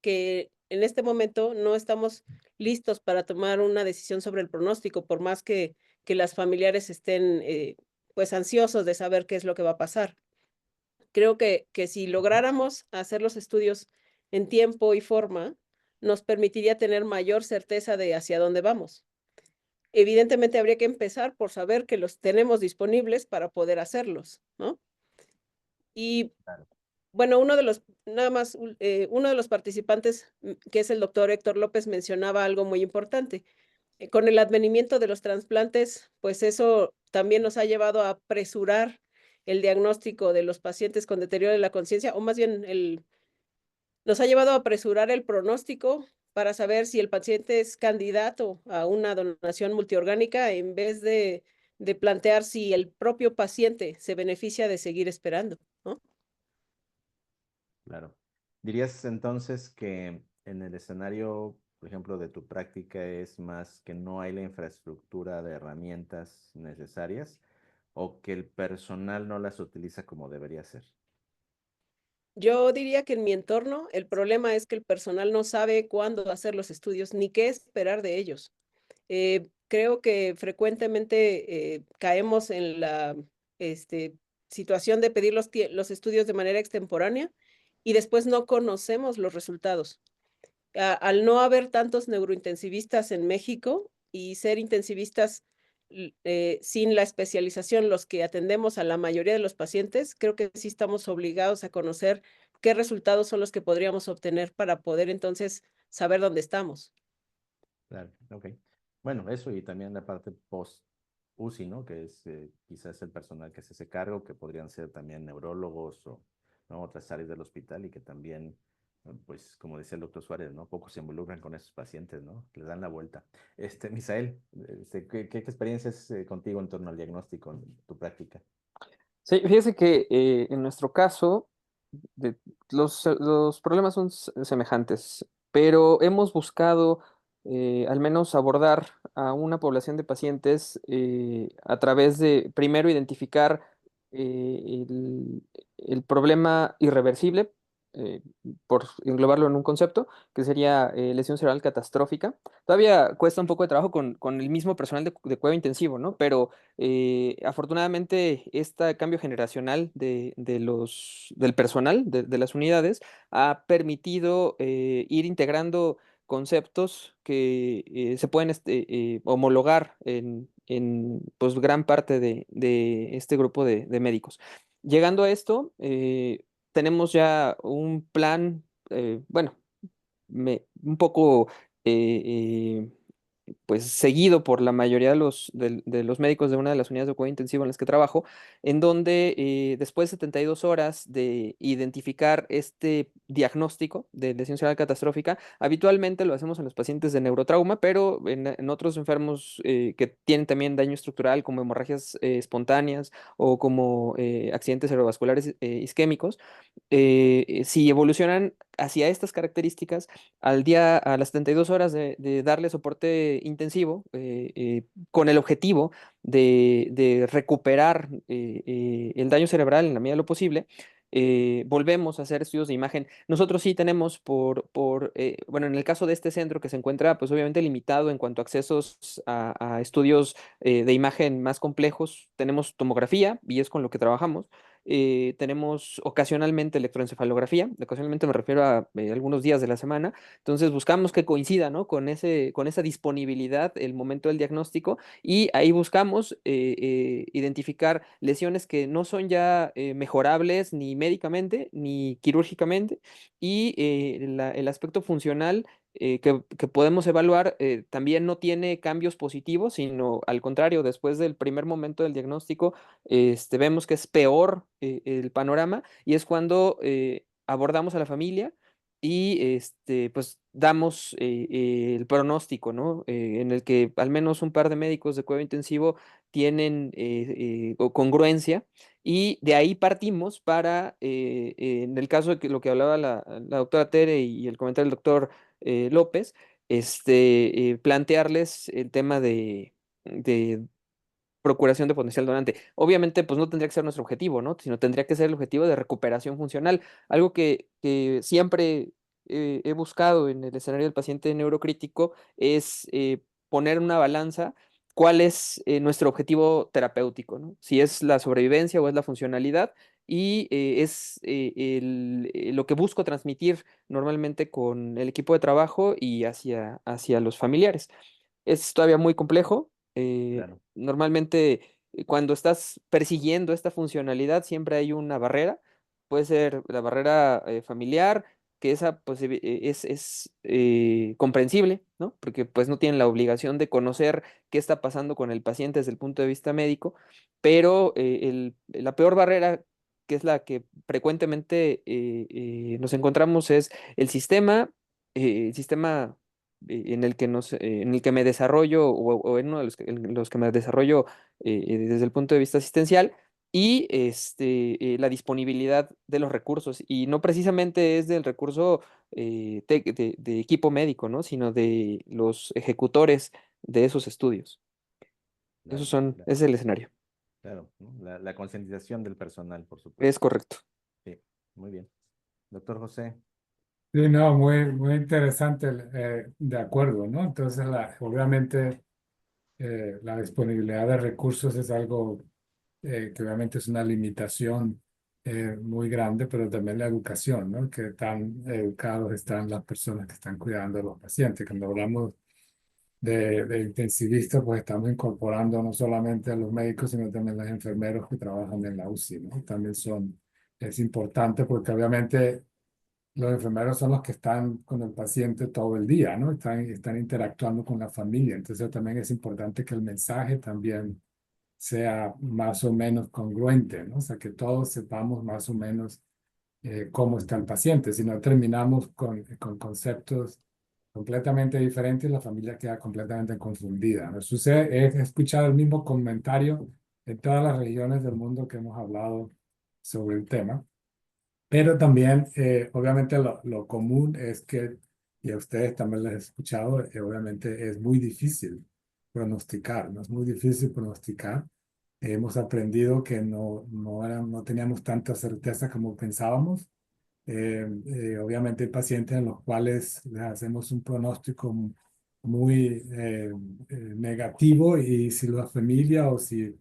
que en este momento no estamos listos para tomar una decisión sobre el pronóstico, por más que las familiares estén pues ansiosos de saber qué es lo que va a pasar. Creo que si lográramos hacer los estudios en tiempo y forma, nos permitiría tener mayor certeza de hacia dónde vamos. Evidentemente habría que empezar por saber que los tenemos disponibles para poder hacerlos, ¿no? Y Claro. bueno, uno de los participantes, que es el doctor Héctor López, mencionaba algo muy importante. Con el advenimiento de los trasplantes, pues eso también nos ha llevado a apresurar el diagnóstico de los pacientes con deterioro de la conciencia, o más bien nos ha llevado a apresurar el pronóstico para saber si el paciente es candidato a una donación multiorgánica en vez de plantear si el propio paciente se beneficia de seguir esperando, ¿no? Claro. ¿Dirías entonces que en el escenario, por ejemplo, de tu práctica es más que no hay la infraestructura de herramientas necesarias o que el personal no las utiliza como debería ser? Yo diría que en mi entorno el problema es que el personal no sabe cuándo hacer los estudios ni qué esperar de ellos. Creo que frecuentemente caemos en la situación de pedir los estudios de manera extemporánea y después no conocemos los resultados. Al no haber tantos neurointensivistas en México y ser intensivistas sin la especialización, los que atendemos a la mayoría de los pacientes, creo que sí estamos obligados a conocer qué resultados son los que podríamos obtener para poder entonces saber dónde estamos. Claro, ok. Bueno, eso y también la parte post UCI, ¿no? Que es quizás el personal que se hace cargo, que podrían ser también neurólogos o, ¿no?, otras áreas del hospital y que también, pues, como decía el doctor Suárez, ¿no? Pocos se involucran con esos pacientes, ¿no? Les dan la vuelta. Misael, ¿qué experiencias contigo en torno al diagnóstico en tu práctica? Sí, fíjese que en nuestro caso, los problemas son semejantes, pero hemos buscado al menos abordar a una población de pacientes a través de primero identificar el problema irreversible, eh, por englobarlo en un concepto, que sería lesión cerebral catastrófica. Todavía cuesta un poco de trabajo con el mismo personal de cuidado intensivo, ¿no? Pero afortunadamente, este cambio generacional del personal de las unidades ha permitido ir integrando conceptos que se pueden homologar en pues, gran parte de este grupo de médicos. Llegando a esto, tenemos ya un plan, bueno, un poco eh, pues seguido por la mayoría de los médicos de una de las unidades de cuidado intensivo en las que trabajo, en donde después de 72 horas de identificar este diagnóstico de lesión cerebral catastrófica, habitualmente lo hacemos en los pacientes de neurotrauma, pero en otros enfermos que tienen también daño estructural, como hemorragias espontáneas o como accidentes cerebrovasculares isquémicos, si evolucionan hacia estas características, a las 72 horas de darle soporte intensivo, con el objetivo de recuperar el daño cerebral en la medida de lo posible, volvemos a hacer estudios de imagen. Nosotros sí tenemos bueno, en el caso de este centro que se encuentra, pues obviamente limitado en cuanto a accesos a estudios de imagen más complejos, tenemos tomografía y es con lo que trabajamos. Tenemos ocasionalmente electroencefalografía, ocasionalmente me refiero a algunos días de la semana, entonces buscamos que coincida, ¿no?, con esa disponibilidad el momento del diagnóstico y ahí buscamos identificar lesiones que no son ya mejorables ni médicamente ni quirúrgicamente y el aspecto funcional que podemos evaluar también no tiene cambios positivos, sino al contrario, después del primer momento del diagnóstico, vemos que es peor el panorama y es cuando abordamos a la familia y pues damos el pronóstico, ¿no? En el que al menos un par de médicos de cuidado intensivo tienen congruencia y de ahí partimos para, en el caso de que lo que hablaba la doctora Tere y el comentario del doctor López, plantearles el tema de procuración de potencial donante. Obviamente, pues no tendría que ser nuestro objetivo, ¿no? Sino tendría que ser el objetivo de recuperación funcional, algo que siempre he buscado en el escenario del paciente neurocrítico es poner en una balanza cuál es nuestro objetivo terapéutico, ¿no? Si es la sobrevivencia o es la funcionalidad y es lo que busco transmitir normalmente con el equipo de trabajo y hacia los familiares. Es todavía muy complejo. Claro, Normalmente, cuando estás persiguiendo esta funcionalidad, siempre hay una barrera. Puede ser la barrera familiar, que esa pues, es comprensible, ¿no? Porque pues no tienen la obligación de conocer qué está pasando con el paciente desde el punto de vista médico, pero la peor barrera, que es la que frecuentemente nos encontramos, es el sistema en el que me desarrollo o en uno de en los que me desarrollo desde el punto de vista asistencial y la disponibilidad de los recursos. Y no precisamente es del recurso de equipo médico, ¿no? Sino de los ejecutores de esos estudios. claro, Ese es el escenario. claro, ¿no? La concientización del personal, por Es supuesto. correcto. Sí, muy bien. Doctor José, Sí, no, muy interesante, de acuerdo, ¿no? Entonces, obviamente, la disponibilidad de recursos es algo que obviamente es una limitación muy grande, pero también la educación, ¿no? Que tan educados están las personas que están cuidando a los pacientes. Cuando hablamos de intensivistas, pues estamos incorporando no solamente a los médicos, sino también a los enfermeros que trabajan en la UCI, ¿no? También es importante porque obviamente los enfermeros son los que están con el paciente todo el día, ¿no? Están interactuando con la familia. Entonces también es importante que el mensaje también sea más o menos congruente, ¿no? O sea, que todos sepamos más o menos cómo está el paciente. Si no terminamos con conceptos completamente diferentes, la familia queda completamente confundida, ¿no? Sucede, he escuchado el mismo comentario en todas las regiones del mundo que hemos hablado sobre el tema, pero también, obviamente, lo común es que, y a ustedes también les he escuchado, obviamente es muy difícil pronosticar, ¿no? Es muy difícil pronosticar. Hemos aprendido que no teníamos tanta certeza como pensábamos. Obviamente hay pacientes en los cuales les hacemos un pronóstico muy negativo, y si la familia o si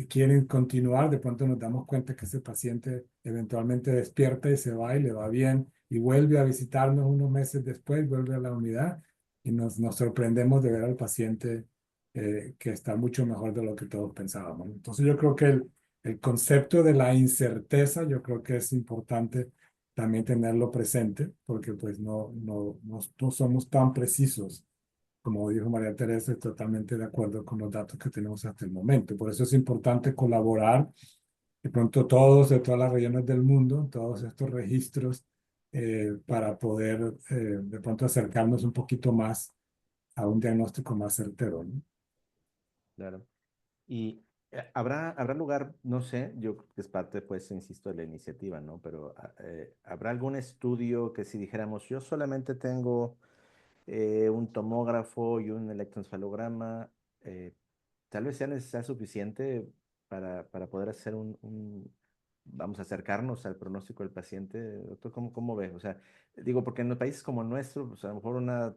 quieren continuar, de pronto nos damos cuenta que ese paciente eventualmente despierta y se va y le va bien y vuelve a visitarnos unos meses después, vuelve a la unidad y nos sorprendemos de ver al paciente que está mucho mejor de lo que todos pensábamos. Entonces yo creo que el concepto de la incerteza, yo creo que es importante también tenerlo presente, porque pues no somos tan precisos. Como dijo María Teresa, estoy totalmente de acuerdo con los datos que tenemos hasta el momento. Por eso es importante colaborar de pronto todos de todas las regiones del mundo, todos estos registros, para poder de pronto acercarnos un poquito más a un diagnóstico más certero, ¿no? Claro. Y habrá lugar, no sé, yo creo que es parte, pues, insisto, de la iniciativa, ¿no? Pero ¿habrá algún estudio que si dijéramos, yo solamente tengo un tomógrafo y un electroencefalograma, eh, tal vez sea suficiente para poder hacer vamos a acercarnos al pronóstico del paciente? Doctor, ¿cómo ve? O sea, digo, porque en los países como el nuestro, pues a lo mejor una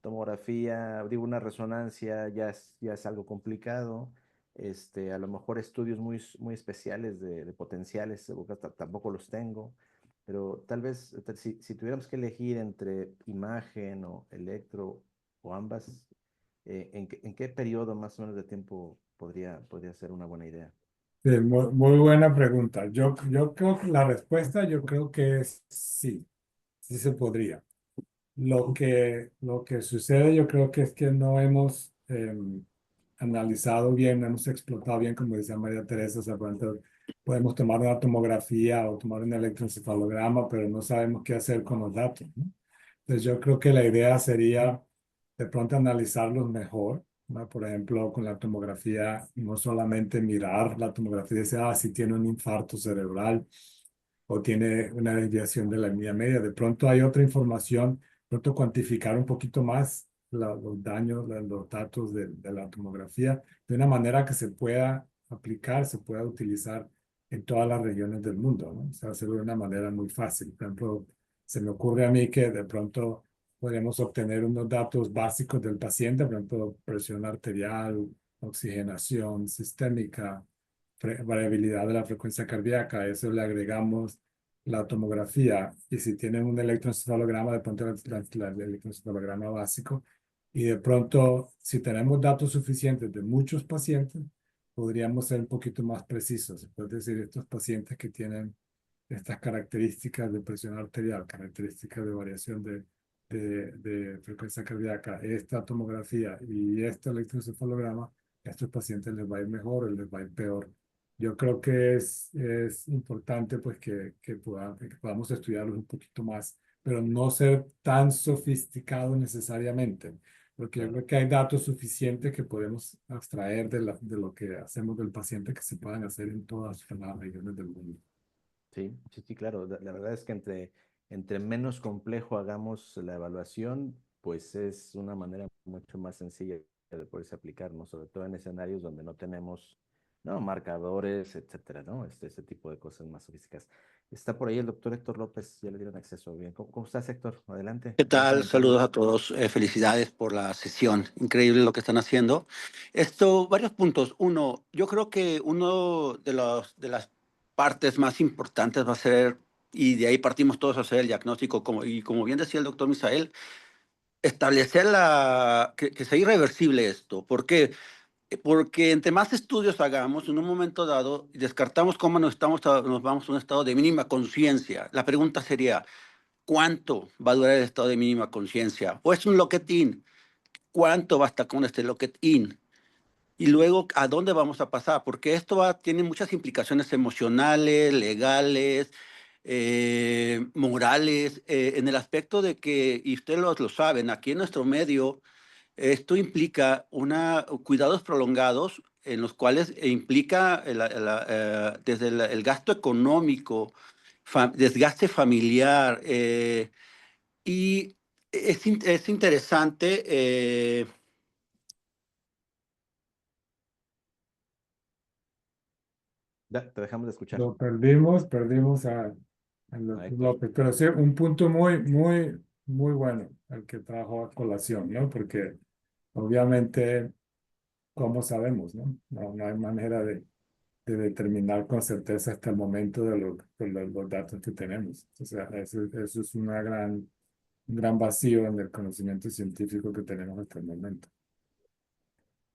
tomografía, digo, una resonancia ya es algo complicado. A lo mejor estudios muy especiales de potenciales, tampoco los tengo. Pero tal vez, si tuviéramos que elegir entre imagen o electro o ambas, ¿en qué periodo más o menos de tiempo podría ser una buena idea? Sí, muy buena pregunta. Yo creo que la respuesta, yo creo que es sí, sí se podría. Lo que sucede, yo creo que es que no hemos analizado bien, no hemos explotado bien, como decía María Teresa. O sea, por ejemplo, podemos tomar una tomografía o tomar un electroencefalograma, pero no sabemos qué hacer con los datos, ¿no? Entonces, yo creo que la idea sería de pronto analizarlos mejor, ¿no? Por ejemplo, con la tomografía, no solamente mirar la tomografía y decir, si tiene un infarto cerebral o tiene una desviación de la línea media. De pronto hay otra información, de pronto cuantificar un poquito más los daños, los datos de la tomografía, de una manera que se pueda aplicar, se pueda utilizar en todas las regiones del mundo, ¿no? O sea, hacerlo de una manera muy fácil. Por ejemplo, se me ocurre a mí que de pronto podemos obtener unos datos básicos del paciente, por ejemplo, presión arterial, oxigenación sistémica, variabilidad de la frecuencia cardíaca. A eso le agregamos la tomografía, y si tienen un electroencefalograma, de pronto el electroencefalograma básico, y de pronto, si tenemos datos suficientes de muchos pacientes, podríamos ser un poquito más precisos. Es decir, estos pacientes que tienen estas características de presión arterial, características de variación de frecuencia cardíaca, esta tomografía y este electroencefalograma, a estos pacientes les va a ir mejor o les va a ir peor. Yo creo que es importante, pues, que podamos estudiarlos un poquito más, pero no ser tan sofisticados necesariamente, porque yo creo que hay datos suficientes que podemos extraer de lo que hacemos del paciente, que se puedan hacer en todas las regiones del mundo. Sí, sí, sí, claro. La verdad es que entre menos complejo hagamos la evaluación, pues es una manera mucho más sencilla de poderse aplicar, ¿no? Sobre todo en escenarios donde no tenemos, ¿no?, marcadores, etcétera, ¿no? Este tipo de cosas más sofisticadas. Está por ahí el doctor Héctor López, ya le dieron acceso. Bien, ¿cómo estás, Héctor? Adelante. ¿Qué tal? Saludos a todos. Felicidades por la sesión. Increíble lo que están haciendo. Varios puntos. Uno, yo creo que uno de las partes más importantes va a ser, y de ahí partimos todos a hacer el diagnóstico, como bien decía el doctor Misael, establecer que sea irreversible esto. ¿Por qué? Porque entre más estudios hagamos, en un momento dado, descartamos cómo nos vamos a un estado de mínima conciencia. La pregunta sería, ¿cuánto va a durar el estado de mínima conciencia? ¿O es un lock-in? ¿Cuánto basta con este lock-in? y luego a dónde vamos a pasar, porque esto tiene muchas implicaciones emocionales, legales, morales, en el aspecto de que, y ustedes lo saben, aquí en nuestro medio, esto implica cuidados prolongados en los cuales implica desde el gasto económico, desgaste familiar, y es interesante. Te dejamos de escuchar. Lo perdimos a Héctor. López, pero sí, un punto muy bueno el que trajo a colación, ¿no? Porque obviamente, ¿cómo sabemos, no? No hay manera de determinar con certeza hasta el momento de los datos que tenemos. O sea, eso es un gran vacío en el conocimiento científico que tenemos hasta el momento.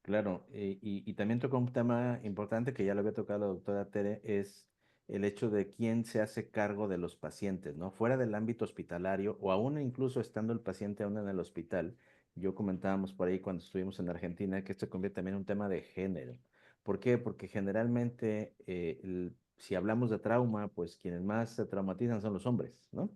Claro, y también tocó un tema importante que ya lo había tocado la doctora Tere, es el hecho de quién se hace cargo de los pacientes, ¿no? Fuera del ámbito hospitalario o aún incluso estando el paciente aún en el hospital. Yo comentábamos por ahí cuando estuvimos en Argentina que esto convierte también en un tema de género. ¿Por qué? Porque generalmente si hablamos de trauma, pues quienes más se traumatizan son los hombres, ¿no?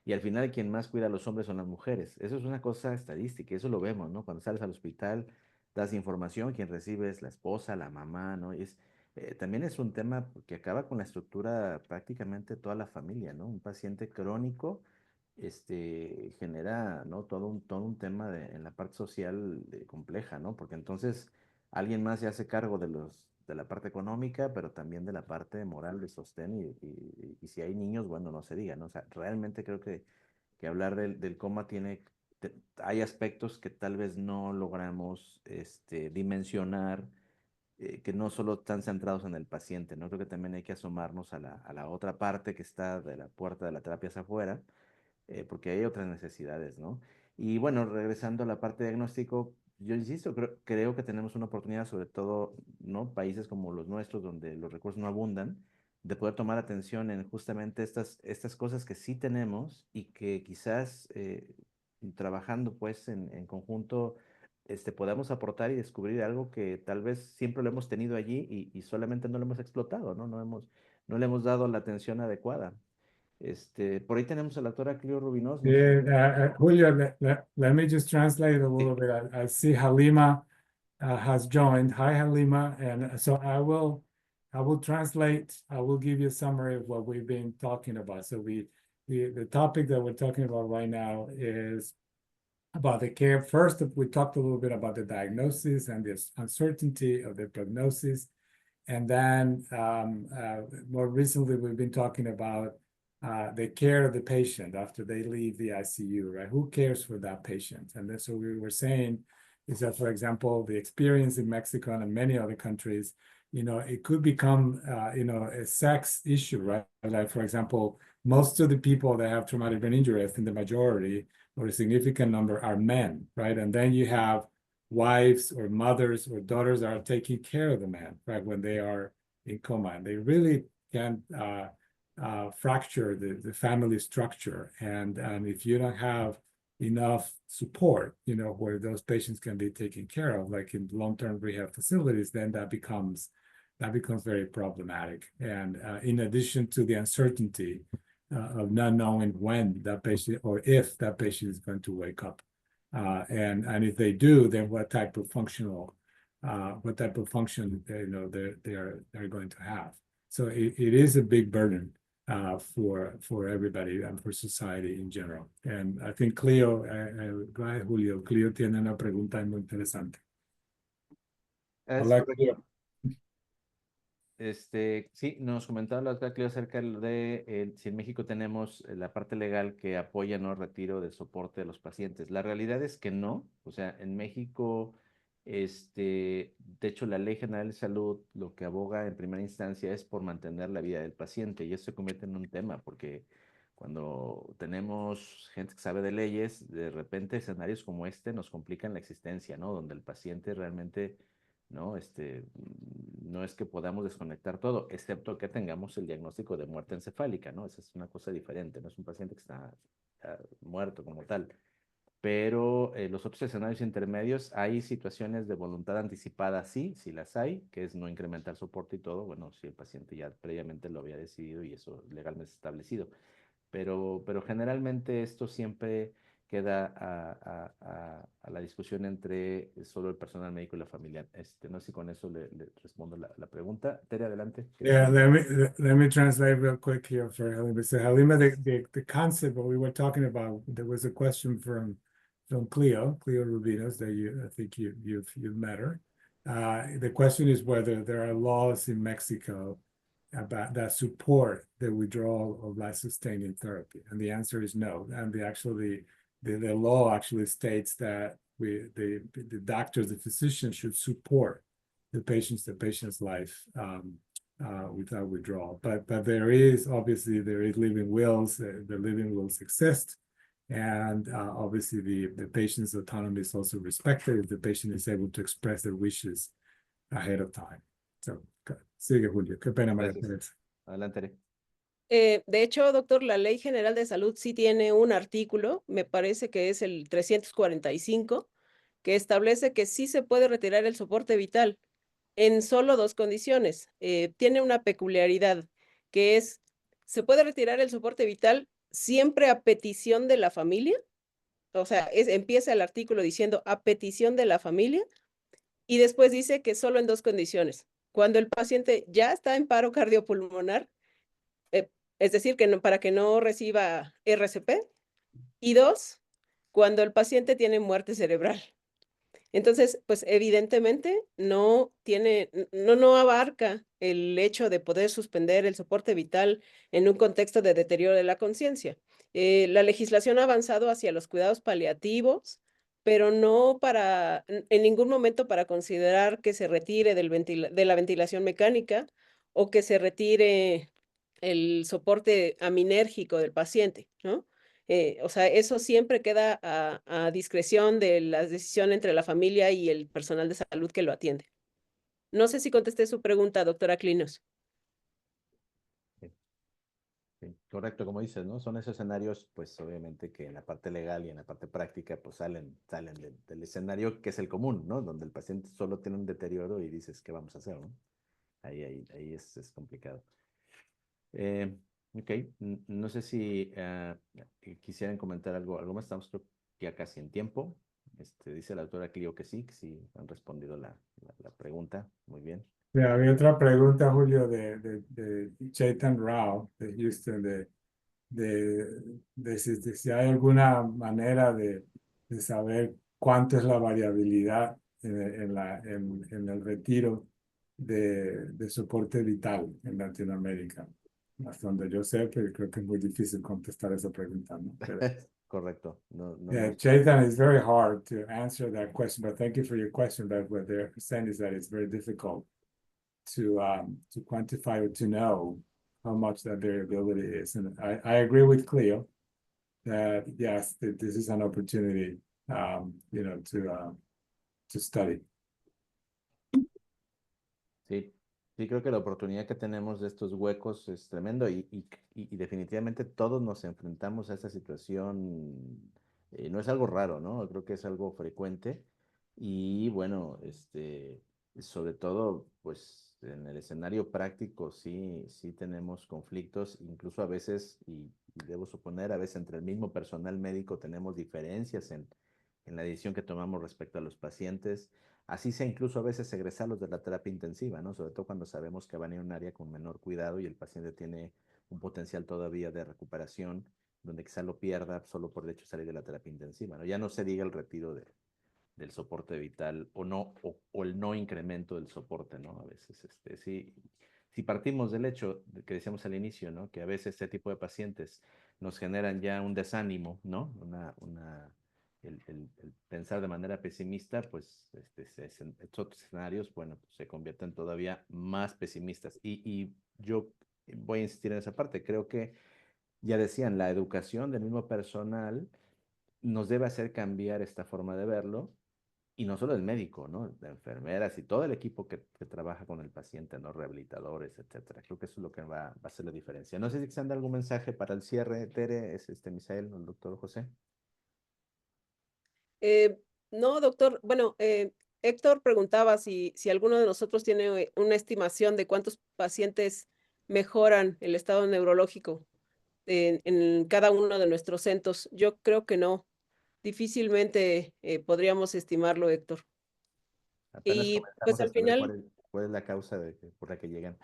Y al final quien más cuida a los hombres son las mujeres. Eso es una cosa estadística, eso lo vemos, ¿no? Cuando sales al hospital, das información, quien recibe es la esposa, la mamá, ¿no? También es un tema que acaba con la estructura prácticamente toda la familia, ¿no? Un paciente crónico, genera, ¿no? Todo un tema en la parte social compleja, ¿no? Porque entonces alguien más se hace cargo de la parte económica, pero también de la parte moral de sostén y si hay niños, bueno, no se diga, ¿no? O sea, realmente creo que hablar del coma hay aspectos que tal vez no logramos dimensionar, que no solo están centrados en el paciente, ¿no? Creo que también hay que asomarnos a la otra parte que está de la puerta de la terapia hacia afuera, porque hay otras necesidades, ¿no? Y bueno, regresando a la parte de diagnóstico, yo insisto, creo que tenemos una oportunidad, sobre todo, ¿no? Países como los nuestros, donde los recursos no abundan, de poder tomar atención en justamente estas cosas que sí tenemos y que quizás trabajando pues en conjunto podamos aportar y descubrir algo que tal vez siempre lo hemos tenido allí y solamente no lo hemos explotado, ¿no? No le hemos dado la atención adecuada. Por ahí tenemos a la doctora Clio Rubinos. Julio, let me just translate a Sí. little bit. I see Halima has joined. Hi, Halima. And so I will translate. I will give you a summary of what we've been talking about. So the topic that we're talking about right now is about the care. First, we talked a little bit about the diagnosis and the uncertainty of the prognosis. And then more recently, we've been talking about the care of the patient after they leave the ICU, right? Who cares for that patient? And that's what we were saying is that, for example, the experience in Mexico and in many other countries, it could become, a sex issue, right? Like, for example, most of the people that have traumatic brain injury, I think the majority or a significant number are men, right? And then you have wives or mothers or daughters are taking care of the man, right, when they are in coma. And they really can fracture the family structure. And if you don't have enough support, where those patients can be taken care of, like in long-term rehab facilities, then that becomes very problematic. And in addition to the uncertainty of not knowing when that patient or if that patient is going to wake up. And if they do, then what type of function they're going to have. So it is a big burden for everybody and for society in general. And I think Cleo, go ahead, Julio. Cleo tiene una pregunta muy interesante. Hola, Cleo. Sí, nos comentaba la doctora Cleo acerca de si en México tenemos la parte legal que apoya no retiro de soporte de los pacientes. La realidad es que no. O sea, en México, de hecho, la Ley General de Salud lo que aboga en primera instancia es por mantener la vida del paciente y eso se convierte en un tema porque cuando tenemos gente que sabe de leyes, de repente escenarios como este nos complican la existencia, ¿no? Donde el paciente realmente ¿no? No es que podamos desconectar todo, excepto que tengamos el diagnóstico de muerte encefálica, ¿no? Esa es una cosa diferente, no es un paciente que está muerto como tal. pero los otros escenarios intermedios, hay situaciones de voluntad anticipada, sí, sí las hay, que es no incrementar soporte y todo, bueno, si el paciente ya previamente lo había decidido y eso legalmente establecido. Pero generalmente esto siempre queda a la discusión entre solo el personal médico y la familia. No sé si con eso le respondo la pregunta. Tere, adelante. Yeah, let me translate real quick here for Halima. So Halima, the concept what we were talking about, there was a question from Cleo Rubinos that I think you've met her. The question is whether there are laws in Mexico about that support the withdrawal of life-sustaining therapy, and the answer is no. And the law actually states that the doctors, the physicians should support the patient's life without withdrawal. But there is living wills. The living wills exist, and obviously the patient's autonomy is also respected if the patient is able to express their wishes ahead of time. So, sigue, Julio. Qué pena, María Gracias. Teresa. Adelante, Tere. De hecho, doctor, la Ley General de Salud sí tiene un artículo, me parece que es el 345, que establece que sí se puede retirar el soporte vital en solo dos condiciones. Tiene una peculiaridad, que es, se puede retirar el soporte vital siempre a petición de la familia. O sea, empieza el artículo diciendo a petición de la familia y después dice que solo en dos condiciones. Cuando el paciente ya está en paro cardiopulmonar, es decir, para que no reciba RCP, y dos, cuando el paciente tiene muerte cerebral. Entonces, pues evidentemente no abarca el hecho de poder suspender el soporte vital en un contexto de deterioro de la conciencia. La legislación ha avanzado hacia los cuidados paliativos, pero no en ningún momento para considerar que se retire de la ventilación mecánica o que se retire el soporte aminérgico del paciente, ¿no? O sea, eso siempre queda a discreción de la decisión entre la familia y el personal de salud que lo atiende. No sé si contesté su pregunta, doctora Clinos. Sí, correcto, como dices, ¿no? Son esos escenarios, pues obviamente que en la parte legal y en la parte práctica, pues salen del escenario que es el común, ¿no? Donde el paciente solo tiene un deterioro y dices, ¿qué vamos a hacer, no? Ahí es complicado. Ok, no sé si quisieran comentar algo más. Estamos creo, ya casi en tiempo. Dice la doctora Clio que sí han respondido la pregunta. Muy bien. Había otra pregunta, Julio, de Chaitan Rao, de Houston, de si hay alguna manera de saber cuánto es la variabilidad en el retiro de soporte vital en Latinoamérica. Hasta donde yo sé, pero creo que es muy difícil contestar esa pregunta, ¿no? Pero, Correcto. No, yeah, no. Chaitan, it's very hard to answer that question, but thank you for your question. But what they're saying is that it's very difficult to quantify or to know how much that variability is. And I agree with Cleo that yes, this is an opportunity, to study. Sí, sí creo que la oportunidad que tenemos de estos huecos es tremendo y definitivamente todos nos enfrentamos a esta situación. No es algo raro, ¿no? Creo que es algo frecuente y bueno, sobre todo, pues en el escenario práctico sí tenemos conflictos, incluso a veces, y debo suponer, a veces entre el mismo personal médico tenemos diferencias en la decisión que tomamos respecto a los pacientes. Así sea incluso a veces egresarlos de la terapia intensiva, ¿no? Sobre todo cuando sabemos que van a ir a un área con menor cuidado y el paciente tiene un potencial todavía de recuperación, donde quizá lo pierda solo por el hecho de salir de la terapia intensiva, ¿no? Ya no se diga el retiro del soporte vital o no, o el no incremento del soporte, ¿no? A veces, si partimos del hecho de que decíamos al inicio, ¿no? Que a veces este tipo de pacientes nos generan ya un desánimo, ¿no? El pensar de manera pesimista, pues estos escenarios, bueno, pues, se convierten todavía más pesimistas. Y yo voy a insistir en esa parte. Creo que ya decían, la educación del mismo personal nos debe hacer cambiar esta forma de verlo. Y no solo el médico, ¿no? De enfermeras y todo el equipo que trabaja con el paciente, ¿no? Rehabilitadores, etcétera. Creo que eso es lo que va a hacer la diferencia. No sé si extiende algún mensaje para el cierre, Tere, es Misael o el doctor José. No, doctor. Bueno, Héctor preguntaba si alguno de nosotros tiene una estimación de cuántos pacientes mejoran el estado neurológico en cada uno de nuestros centros. Yo creo que no. Difícilmente podríamos estimarlo, Héctor. Apenas Y pues comenzamos a al saber final, cuál es la causa por la que llegan.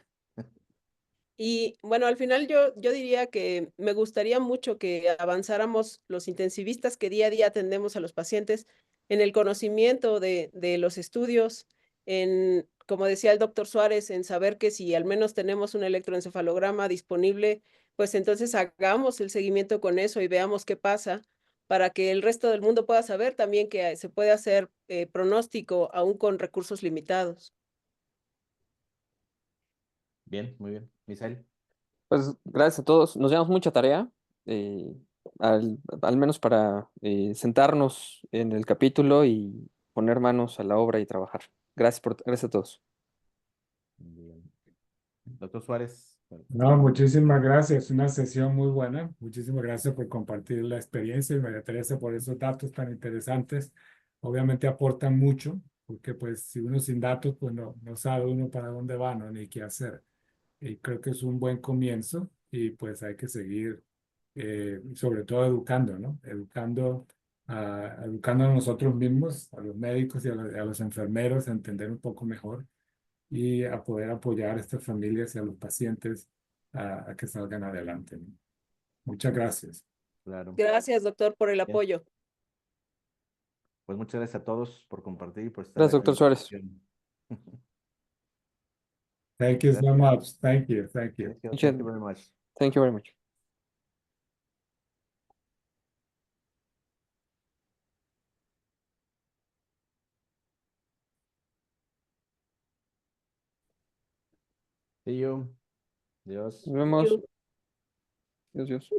y bueno, al final yo diría que me gustaría mucho que avanzáramos los intensivistas que día a día atendemos a los pacientes en el conocimiento de los estudios, en, como decía el doctor Suárez, en saber que si al menos tenemos un electroencefalograma disponible, pues entonces hagamos el seguimiento con eso y veamos qué pasa para que el resto del mundo pueda saber también que se puede hacer pronóstico aún con recursos limitados. Bien, muy bien. Misael. Pues gracias a todos. Nos llevamos mucha tarea, eh, al menos para sentarnos en el capítulo y poner manos a la obra y trabajar. Gracias a todos. Bien. Doctor Suárez. No, muchísimas gracias. Una sesión muy buena. Muchísimas gracias por compartir la experiencia y me interesa por esos datos tan interesantes. Obviamente aportan mucho, porque pues si uno sin datos, pues no sabe uno para dónde va, ¿no? Ni qué hacer. Y creo que es un buen comienzo y pues hay que seguir, sobre todo educando, ¿no? Educando a nosotros mismos, a los médicos y a los enfermeros a entender un poco mejor y a poder apoyar a estas familias y a los pacientes a que salgan adelante, ¿no? Muchas gracias. Claro. Gracias, doctor, por el Bien. apoyo. Pues muchas gracias a todos por compartir y por estar Gracias, aquí en doctor la Suárez. sesión. Thank you so Gracias. much. Thank you. Thank you. Thank you very much. Thank you very much. See you. Adiós. Nos vemos. You. Dios, Dios.